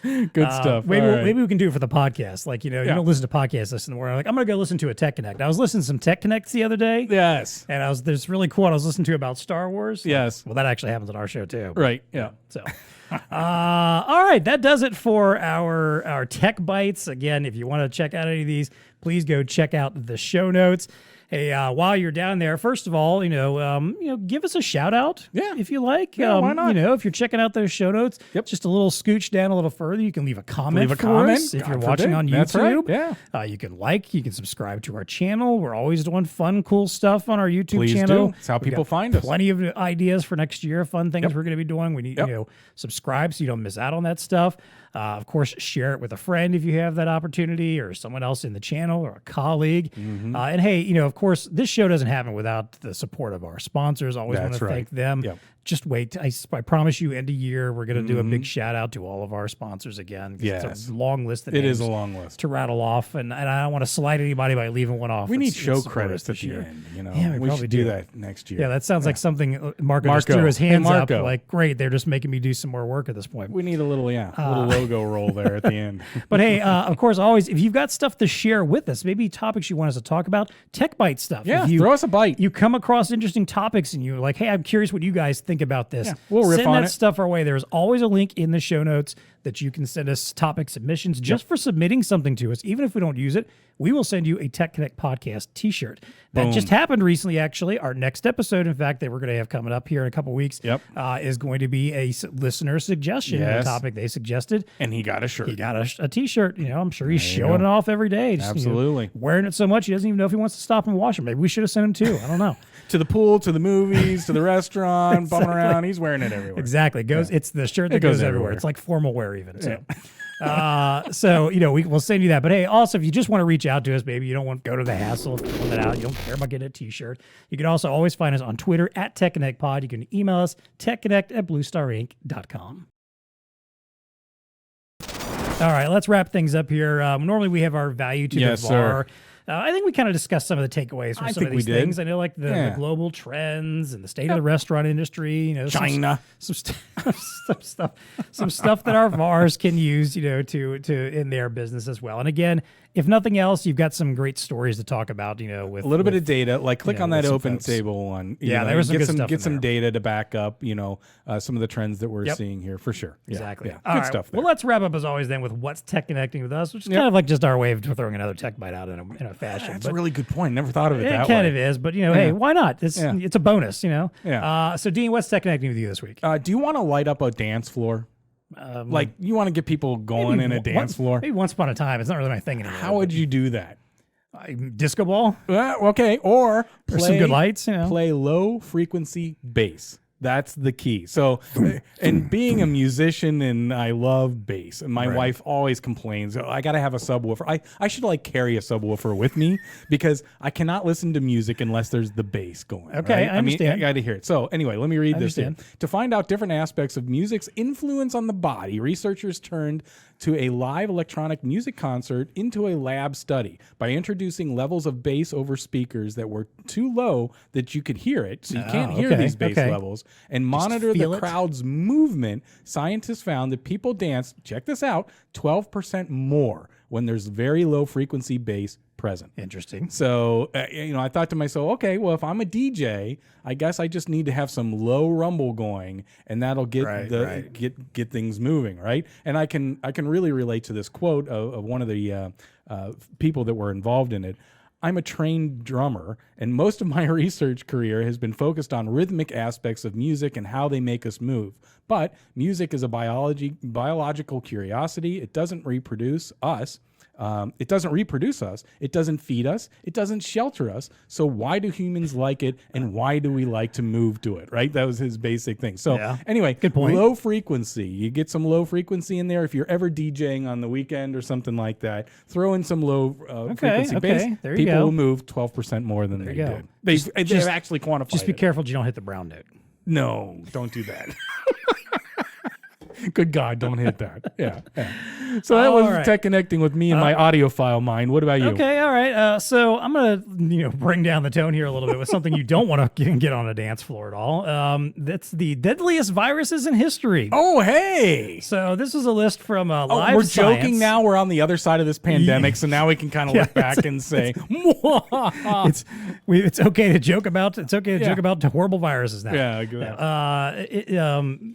Speaker 2: Good stuff.
Speaker 1: Maybe we can do it for the podcast. Like, you don't listen to podcasts, listen where I'm like, I'm going to go listen to a TEConnect. I was listening to some TEConnects the other day.
Speaker 2: Yes.
Speaker 1: And there's really cool one I was listening to about Star Wars.
Speaker 2: Yes.
Speaker 1: Well, that actually happens on our show too.
Speaker 2: Right. Yeah.
Speaker 1: So, all right, that does it for our TEC Bytes. Again, if you want to check out any of these, please go check out the show notes. Hey, while you're down there, first of all, give us a shout out, if you like.
Speaker 2: Yeah, why not?
Speaker 1: If you're checking out those show notes, just a little scooch down a little further, you can leave a comment for us if you're watching on YouTube.
Speaker 2: That's right. Yeah.
Speaker 1: You can subscribe to our channel. We're always doing fun, cool stuff on our YouTube
Speaker 2: Please
Speaker 1: channel.
Speaker 2: do. That's how people find us.
Speaker 1: Plenty of ideas for next year, fun things we're going to be doing. We need subscribe so you don't miss out on that stuff. Of course, share it with a friend if you have that opportunity, or someone else in the channel, or a colleague. And hey, of course, this show doesn't happen without the support of our sponsors. Always want to thank them. Yep. Just wait. I promise you, end of year, we're going to do a big shout out to all of our sponsors again.
Speaker 2: Yes.
Speaker 1: It's a long list.
Speaker 2: It is a long list
Speaker 1: to rattle off, and I don't want to slight anybody by leaving one off.
Speaker 2: We need show credits at the end.
Speaker 1: Yeah,
Speaker 2: we should do that next year.
Speaker 1: Yeah, that sounds like something Marco just threw his hands up. Like, great, they're just making me do some more work at this point.
Speaker 2: We need a little logo roll there at the end.
Speaker 1: But hey, of course, always, if you've got stuff to share with us, maybe topics you want us to talk about, TEC Byte stuff.
Speaker 2: Yeah, throw us a bite.
Speaker 1: You come across interesting topics and you're like, hey, I'm curious what you guys think about this.
Speaker 2: Yeah, we'll riff
Speaker 1: Send
Speaker 2: on
Speaker 1: that
Speaker 2: it.
Speaker 1: stuff our way. There's always a link in the show notes that you can send us topic submissions just for submitting something to us. Even if we don't use it, we will send you a TEConnect podcast t-shirt. That just happened recently, actually. Our next episode, in fact, that we're going to have coming up here in a couple weeks is going to be a listener suggestion, a topic they suggested.
Speaker 2: And he got a shirt.
Speaker 1: He got a t-shirt. I'm sure he's showing it off every day. Just,
Speaker 2: absolutely.
Speaker 1: Wearing it so much, he doesn't even know if he wants to stop and wash it. Maybe we should have sent him too. I don't know.
Speaker 2: To the pool, to the movies, to the restaurant, bumming around. He's wearing it everywhere.
Speaker 1: Exactly. It's the shirt that goes everywhere. It's like formal wear even. So. So we'll send you that. But hey, also if you just want to reach out to us, maybe you don't want to go to the hassle of filling it out, you don't care about getting a t-shirt, you can also always find us on Twitter at TEConnectPod. You can email us TEConnect@BlueStarInc.com. All right, let's wrap things up here. Normally we have our value to the VAR.
Speaker 2: Sir.
Speaker 1: I think we kind of discussed some of the takeaways from some of these things. I know, like the global trends and the state of the restaurant industry.
Speaker 2: China,
Speaker 1: some stuff that our VARs can use, to in their business as well. And again, if nothing else, you've got some great stories to talk about. With
Speaker 2: a little bit of data. Like click on that open table one.
Speaker 1: There was some good stuff.
Speaker 2: Get some data to back up. Some of the trends that we're seeing here for sure.
Speaker 1: Exactly.
Speaker 2: Yeah. Good stuff there.
Speaker 1: Well, let's wrap up as always then with what's TEConnecting with us, which is kind of like just our way of throwing another TEC Byte out in a fashion.
Speaker 2: That's a really good point. Never thought of it that way.
Speaker 1: It kind of is, but hey, why not? It's a bonus, Yeah. So Dean, what's TEConnecting with you this week?
Speaker 2: Do you want to light up a dance floor? Like you want to get people going in a dance floor?
Speaker 1: Maybe once upon a time. It's not really my thing anymore.
Speaker 2: How would you do that?
Speaker 1: Disco ball?
Speaker 2: Okay. Or
Speaker 1: some good lights.
Speaker 2: Play low frequency bass. That's the key. So, and being a musician, and I love bass, and my wife always complains, I got to have a subwoofer. I should carry a subwoofer with me because I cannot listen to music unless there's the bass going.
Speaker 1: Okay,
Speaker 2: right?
Speaker 1: I understand.
Speaker 2: I got to hear it. So anyway, let me read this here. To find out different aspects of music's influence on the body, researchers turned to a live electronic music concert into a lab study by introducing levels of bass over speakers that were too low that you could hear it. So you can't hear these bass levels. And monitor the crowd's movement. Scientists found that people dance, check this out, 12% more when there's very low frequency bass present.
Speaker 1: Interesting.
Speaker 2: So, I thought to myself, okay, well, if I'm a DJ, I guess I just need to have some low rumble going, and that'll get get things moving, right? And I can really relate to this quote of one of the people that were involved in it. I'm a trained drummer, and most of my research career has been focused on rhythmic aspects of music and how they make us move. But music is a biological curiosity. It doesn't reproduce us. It doesn't reproduce us. It doesn't feed us. It doesn't shelter us. So why do humans like it, and why do we like to move to it, right? That was his basic thing. So anyway,
Speaker 1: good point.
Speaker 2: Low frequency. You get some low frequency in there. If you're ever DJing on the weekend or something like that, throw in some low frequency bass. People will move 12% more than they did. They've actually quantified it.
Speaker 1: Just be careful you don't hit the brown note.
Speaker 2: No, don't do that. Good God, don't hit that. Yeah. So that was
Speaker 1: right.
Speaker 2: tech connecting with me and my audiophile mind. What about you?
Speaker 1: Okay, all right. So I'm gonna bring down the tone here a little bit with something you don't want to get on a dance floor at all. That's the deadliest viruses in history.
Speaker 2: Oh, hey.
Speaker 1: So this is a list from Live
Speaker 2: We're
Speaker 1: Science.
Speaker 2: joking now. We're on the other side of this pandemic, so now we can kind of look back and say,
Speaker 1: it's okay to joke about. It's okay to joke about horrible viruses now.
Speaker 2: Yeah, good.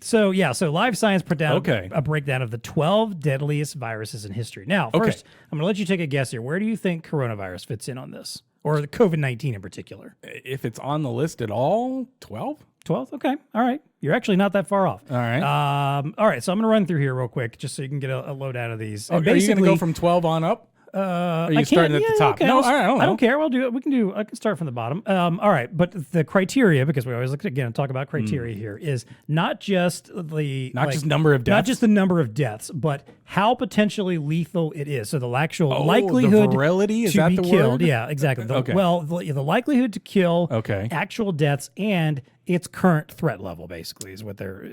Speaker 1: So Live Science put down a breakdown of the 12 deadliest viruses in history. Now, first, I'm going to let you take a guess here. Where do you think coronavirus fits in on this, or the COVID-19 in particular?
Speaker 2: If it's on the list at all, 12?
Speaker 1: 12? Okay. All right. You're actually not that far off.
Speaker 2: All right.
Speaker 1: All right. So I'm going to run through here real quick just so you can get a load out of these.
Speaker 2: Are you going to go from 12 on up? Are you starting at the top?
Speaker 1: Okay.
Speaker 2: No, all right,
Speaker 1: I don't care. We'll do it. I can start from the bottom. All right. But the criteria, because we always look again and talk about criteria here, is not just
Speaker 2: just number of deaths.
Speaker 1: Not just the number of deaths, but how potentially lethal it is. So the actual likelihood
Speaker 2: the virility, is
Speaker 1: to
Speaker 2: that
Speaker 1: be
Speaker 2: the
Speaker 1: killed.
Speaker 2: word?
Speaker 1: Yeah, exactly.
Speaker 2: Okay.
Speaker 1: Well, the likelihood to kill, actual deaths, and its current threat level, basically, is what they're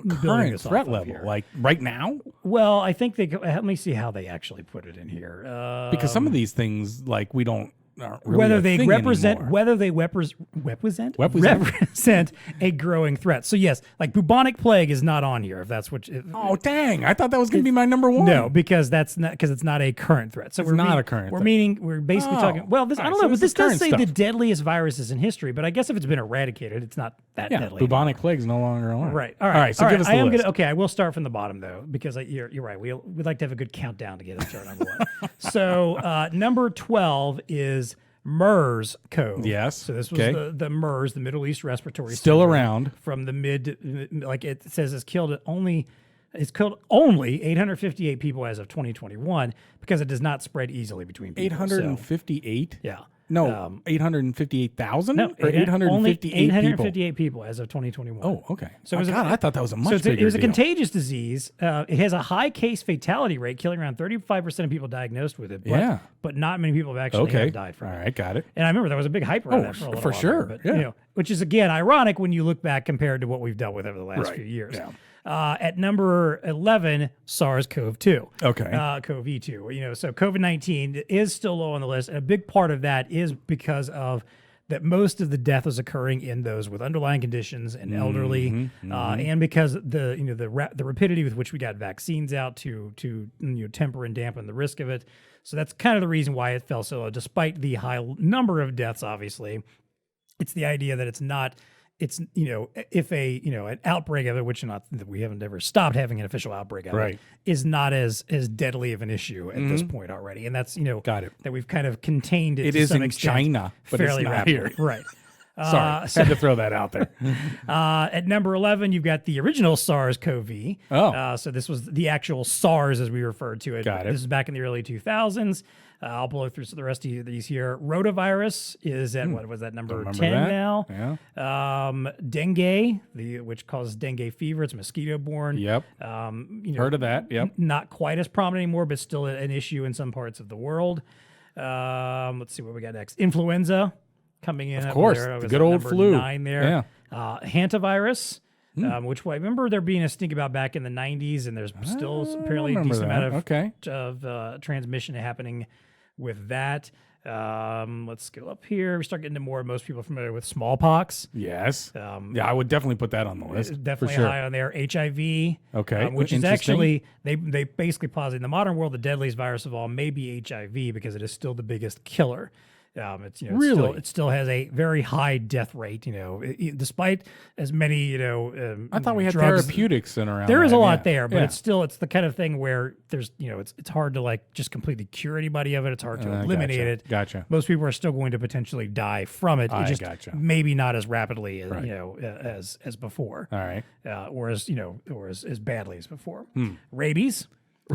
Speaker 2: current threat level, here. Like right now.
Speaker 1: Well, I think let me see how they actually put it in here.
Speaker 2: Because some of these things, like we don't. Really
Speaker 1: whether they represent
Speaker 2: represent
Speaker 1: a growing threat. So yes, like bubonic plague is not on here. If that's what.
Speaker 2: Dang! I thought that was going to be my number one.
Speaker 1: No, because it's not a current threat. So
Speaker 2: we're not a current.
Speaker 1: We're basically talking. Well, I don't know, but this does say the deadliest viruses in history. But I guess if it's been eradicated, it's not that deadly.
Speaker 2: Bubonic plague is no longer alive.
Speaker 1: Right. All right.
Speaker 2: So give us the list.
Speaker 1: I will start from the bottom though, because you're right. We'd like to have a good countdown to get us started number one. So number 12 is MERS-CoV.
Speaker 2: Yes.
Speaker 1: So this was the MERS, the Middle East Respiratory
Speaker 2: Still
Speaker 1: Syndrome,
Speaker 2: around.
Speaker 1: From the it says it's killed only 858 people as of 2021 because it does not spread easily between people.
Speaker 2: 858?
Speaker 1: Yeah.
Speaker 2: No, 858,000?
Speaker 1: No,
Speaker 2: or
Speaker 1: 858 people as of 2021.
Speaker 2: Oh, okay.
Speaker 1: So
Speaker 2: I thought that was a much bigger
Speaker 1: It was a
Speaker 2: deal.
Speaker 1: contagious disease. It has a high case fatality rate, killing around 35% of people diagnosed with it. But not many people have actually died from it.
Speaker 2: All right, got it.
Speaker 1: And I remember there was a big hype around that for a little while.
Speaker 2: Sure.
Speaker 1: There, but, which is, again, ironic when you look back compared to what we've dealt with over the last few years.
Speaker 2: Yeah.
Speaker 1: At number 11, SARS-CoV-2.
Speaker 2: Okay.
Speaker 1: CoV-2. So COVID-19 is still low on the list, and a big part of that is because of that most of the death is occurring in those with underlying conditions and elderly, and because the rapidity with which we got vaccines out to temper and dampen the risk of it. So that's kind of the reason why it fell so low, despite the high number of deaths. Obviously, it's the idea that it's not. It's if an outbreak of it, which we haven't ever stopped having an official outbreak of it, is not as deadly of an This is back in the early 2000s. I'll blow through the rest of these here. Rotavirus is at what was that, number 10 now? Dengue, which causes dengue fever. It's mosquito-borne.
Speaker 2: Yep. Heard of that. Yep.
Speaker 1: Not quite as prominent anymore, but still an issue in some parts of the world. Let's see what we got next. Influenza coming in.
Speaker 2: Of course, the good old flu.
Speaker 1: 9 there. Hantavirus. Which I remember there being a stink about back in the 90s, and there's still apparently a decent amount of transmission happening with that. Let's go up here. We start getting to most people familiar with smallpox.
Speaker 2: Yes. I would definitely put that on the list.
Speaker 1: Definitely high on there. HIV.
Speaker 2: Okay.
Speaker 1: Which is actually, they basically posit in the modern world, the deadliest virus of all may be HIV because it is still the biggest killer. It still has a very high death rate. Despite as many
Speaker 2: I thought we had
Speaker 1: drugs,
Speaker 2: therapeutics in around.
Speaker 1: There is a lot there, but it's the kind of thing where there's it's hard to just completely cure anybody of it. It's hard to eliminate it.
Speaker 2: Gotcha.
Speaker 1: Most people are still going to potentially die from it. Maybe not as rapidly as as before.
Speaker 2: All right.
Speaker 1: Or as badly as before. Rabies.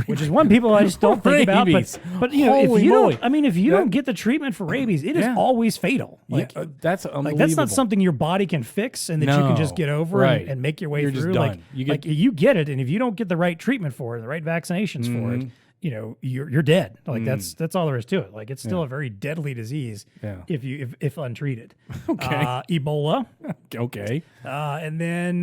Speaker 1: Which is one people I just don't think about, but if you don't get the treatment for rabies, it is always fatal.
Speaker 2: That's unbelievable.
Speaker 1: That's not something your body can fix and that you can just get over and make your way through.
Speaker 2: Just done.
Speaker 1: You get it, and if you don't get the right treatment for it, the right vaccinations for it, you're dead. Like that's all there is to it. Like it's still a very deadly disease if untreated.
Speaker 2: Okay.
Speaker 1: Ebola.
Speaker 2: Okay.
Speaker 1: And then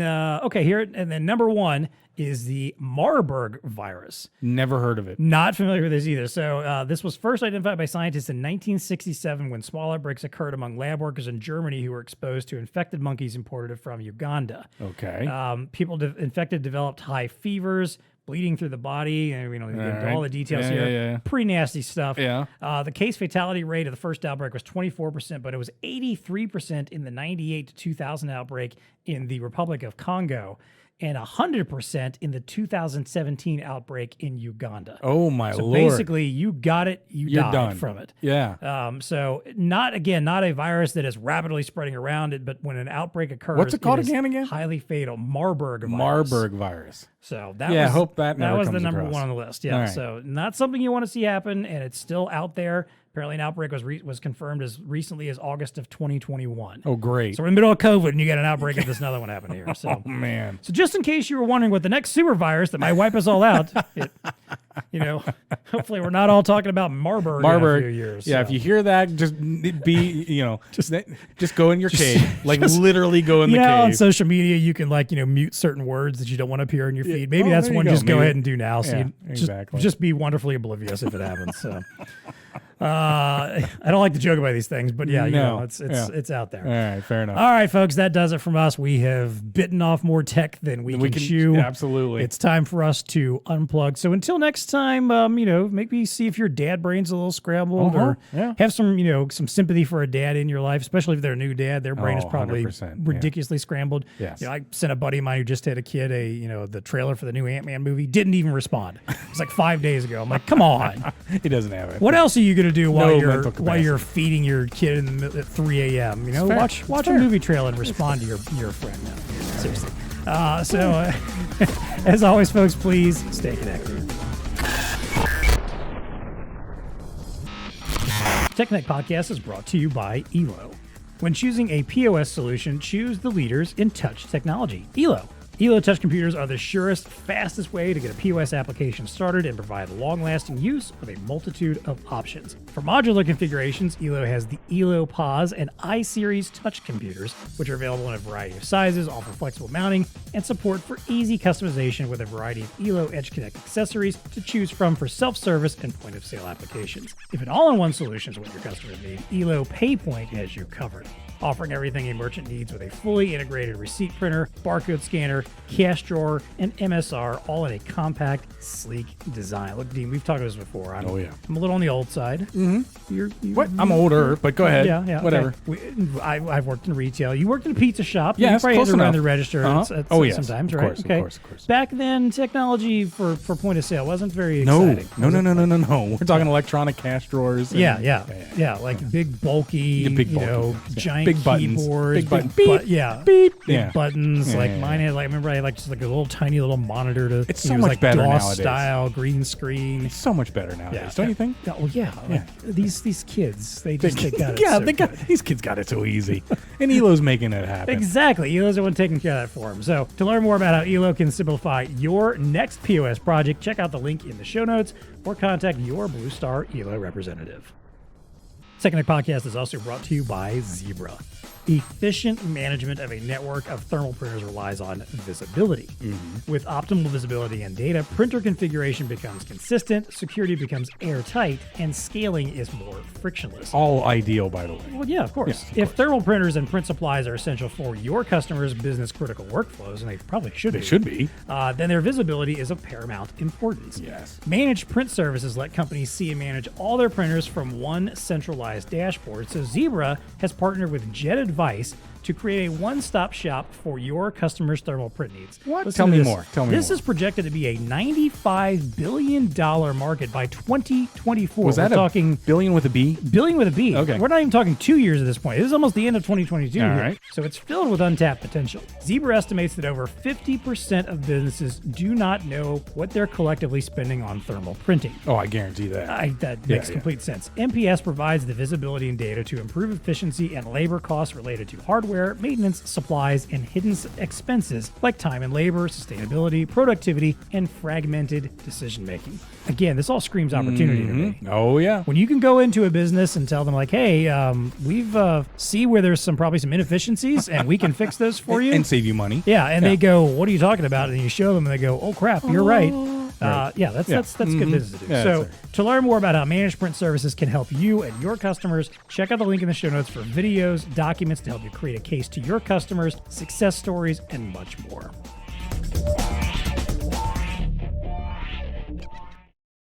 Speaker 1: number one is the Marburg virus.
Speaker 2: Never heard of it.
Speaker 1: Not familiar with this either. So this was first identified by scientists in 1967 when small outbreaks occurred among lab workers in Germany who were exposed to infected monkeys imported from Uganda.
Speaker 2: Okay.
Speaker 1: People infected developed high fevers, bleeding through the body, and we don't get into all the details here.
Speaker 2: Yeah.
Speaker 1: Pretty nasty stuff.
Speaker 2: Yeah.
Speaker 1: The case fatality rate of the first outbreak was 24%, but it was 83% in the 98 to 2000 outbreak in the Republic of Congo, and 100% in the 2017 outbreak in Uganda.
Speaker 2: Oh my
Speaker 1: so
Speaker 2: Lord!
Speaker 1: Basically, you got it, you're died done from it.
Speaker 2: Yeah.
Speaker 1: So not a virus that is rapidly spreading around it, but when an outbreak occurs,
Speaker 2: what's it called again?
Speaker 1: Highly fatal Marburg virus.
Speaker 2: Marburg virus.
Speaker 1: So that was,
Speaker 2: hope that never
Speaker 1: was the
Speaker 2: comes
Speaker 1: number
Speaker 2: across.
Speaker 1: one on the list. Yeah. Right. So not something you want to see happen, and it's still out there. Apparently, an outbreak was confirmed as recently as August of 2021.
Speaker 2: Oh, great!
Speaker 1: So we're in the middle of COVID, and you got an outbreak of this another one happening here. So,
Speaker 2: oh man!
Speaker 1: So just in case you were wondering what the next super virus that might wipe us all out, hopefully we're not all talking about Marburg in a few years.
Speaker 2: Yeah,
Speaker 1: so.
Speaker 2: if you hear that, just be just go in your cave, literally go in the cave.
Speaker 1: On social media, you can mute certain words that you don't want to appear in your feed. Maybe that's one just go ahead and do now. So just be wonderfully oblivious if it happens. So. I don't like to joke about these things, but it's out there.
Speaker 2: All right, fair enough.
Speaker 1: All right, folks, that does it from us. We have bitten off more tech than we can chew.
Speaker 2: Absolutely.
Speaker 1: It's time for us to unplug. So until next time, maybe see if your dad brain's a little scrambled or have some sympathy for a dad in your life, especially if they're a new dad. Their brain is probably ridiculously scrambled.
Speaker 2: Yes.
Speaker 1: I sent a buddy of mine who just had a kid the trailer for the new Ant-Man movie, didn't even respond. It was like 5 days ago. I'm like, come on.
Speaker 2: He doesn't have it.
Speaker 1: What else are you going to do while you're feeding your kid at 3 a.m.? Watch a movie trailer and respond to your friend now. Seriously. As always, folks, please stay connected. TEConnect Podcast is brought to you by ELO. When choosing a POS solution, choose the leaders in touch technology. ELO touch computers are the surest, fastest way to get a POS application started and provide long-lasting use with a multitude of options. For modular configurations, ELO has the ELO POS and i-Series touch computers, which are available in a variety of sizes, offer flexible mounting, and support for easy customization with a variety of ELO EdgeConnect accessories to choose from for self-service and point-of-sale applications. If an all-in-one solution is what your customers need, ELO PayPoint has you covered. Offering everything a merchant needs with a fully integrated receipt printer, barcode scanner, cash drawer, and MSR, all in a compact, sleek design. Look, Dean, we've talked about this before. I'm a little on the old side.
Speaker 2: Mm-hmm. I'm older, but go ahead.
Speaker 1: Yeah.
Speaker 2: Whatever.
Speaker 1: Okay. I've worked in retail. You worked in a pizza shop.
Speaker 2: Yeah,
Speaker 1: you probably had to run the register
Speaker 2: yes.
Speaker 1: sometimes,
Speaker 2: of
Speaker 1: right?
Speaker 2: Course,
Speaker 1: okay.
Speaker 2: Of course.
Speaker 1: Back then, technology for point of sale wasn't very exciting.
Speaker 2: No. We're talking electronic cash drawers.
Speaker 1: Yeah. Like big, bulky, giant
Speaker 2: big buttons.
Speaker 1: keyboards.
Speaker 2: Big button.
Speaker 1: Big buttons. Like mine had, I remember I had just like a little tiny little monitor to.
Speaker 2: It's so much better
Speaker 1: DOS
Speaker 2: nowadays.
Speaker 1: Style green screen.
Speaker 2: It's so much better nowadays, don't you think?
Speaker 1: These kids, they got it.
Speaker 2: These kids got it so easy, and Elo's making it happen.
Speaker 1: Exactly, Elo's the one taking care of that for them. So to learn more about how Elo can simplify your next POS project, check out the link in the show notes or contact your BlueStar Elo representative. TEConnect Podcast is also brought to you by Zebra. Efficient management of a network of thermal printers relies on visibility. Mm-hmm. With optimal visibility and data, printer configuration becomes consistent, security becomes airtight, and scaling is more frictionless.
Speaker 2: All ideal, by the way.
Speaker 1: Well, yeah, of course. If thermal printers and print supplies are essential for your customers' business-critical workflows, and they probably should be, then their visibility is of paramount importance.
Speaker 2: Yes.
Speaker 1: Managed print services let companies see and manage all their printers from one centralized dashboard, so Zebra has partnered with Jet Advice to create a one-stop shop for your customers' thermal print needs.
Speaker 2: What? Tell me more.
Speaker 1: This is projected to be a $95 billion market by 2024.
Speaker 2: Was that talking billion with a B?
Speaker 1: Billion with a B.
Speaker 2: Okay.
Speaker 1: We're not even talking 2 years at this point. This is almost the end of 2022.
Speaker 2: All
Speaker 1: here.
Speaker 2: right.
Speaker 1: So it's filled with untapped potential. Zebra estimates that over 50% of businesses do not know what they're collectively spending on thermal printing.
Speaker 2: Oh, I guarantee that.
Speaker 1: That makes complete sense. MPS provides the visibility and data to improve efficiency and labor costs related to hardware, software, maintenance, supplies, and hidden expenses like time and labor, sustainability, productivity, and fragmented decision making. Again, this all screams opportunity to me.
Speaker 2: Oh, yeah.
Speaker 1: When you can go into a business and tell them like, hey, we've see where there's probably some inefficiencies and we can fix those for you.
Speaker 2: And save you money.
Speaker 1: Yeah, and they go, what are you talking about? And you show them and they go, oh, crap, you're right. That's good business to do. So to learn more about how managed print services can help you and your customers, check out the link in the show notes for videos, documents to help you create a case to your customers, success stories, and much more.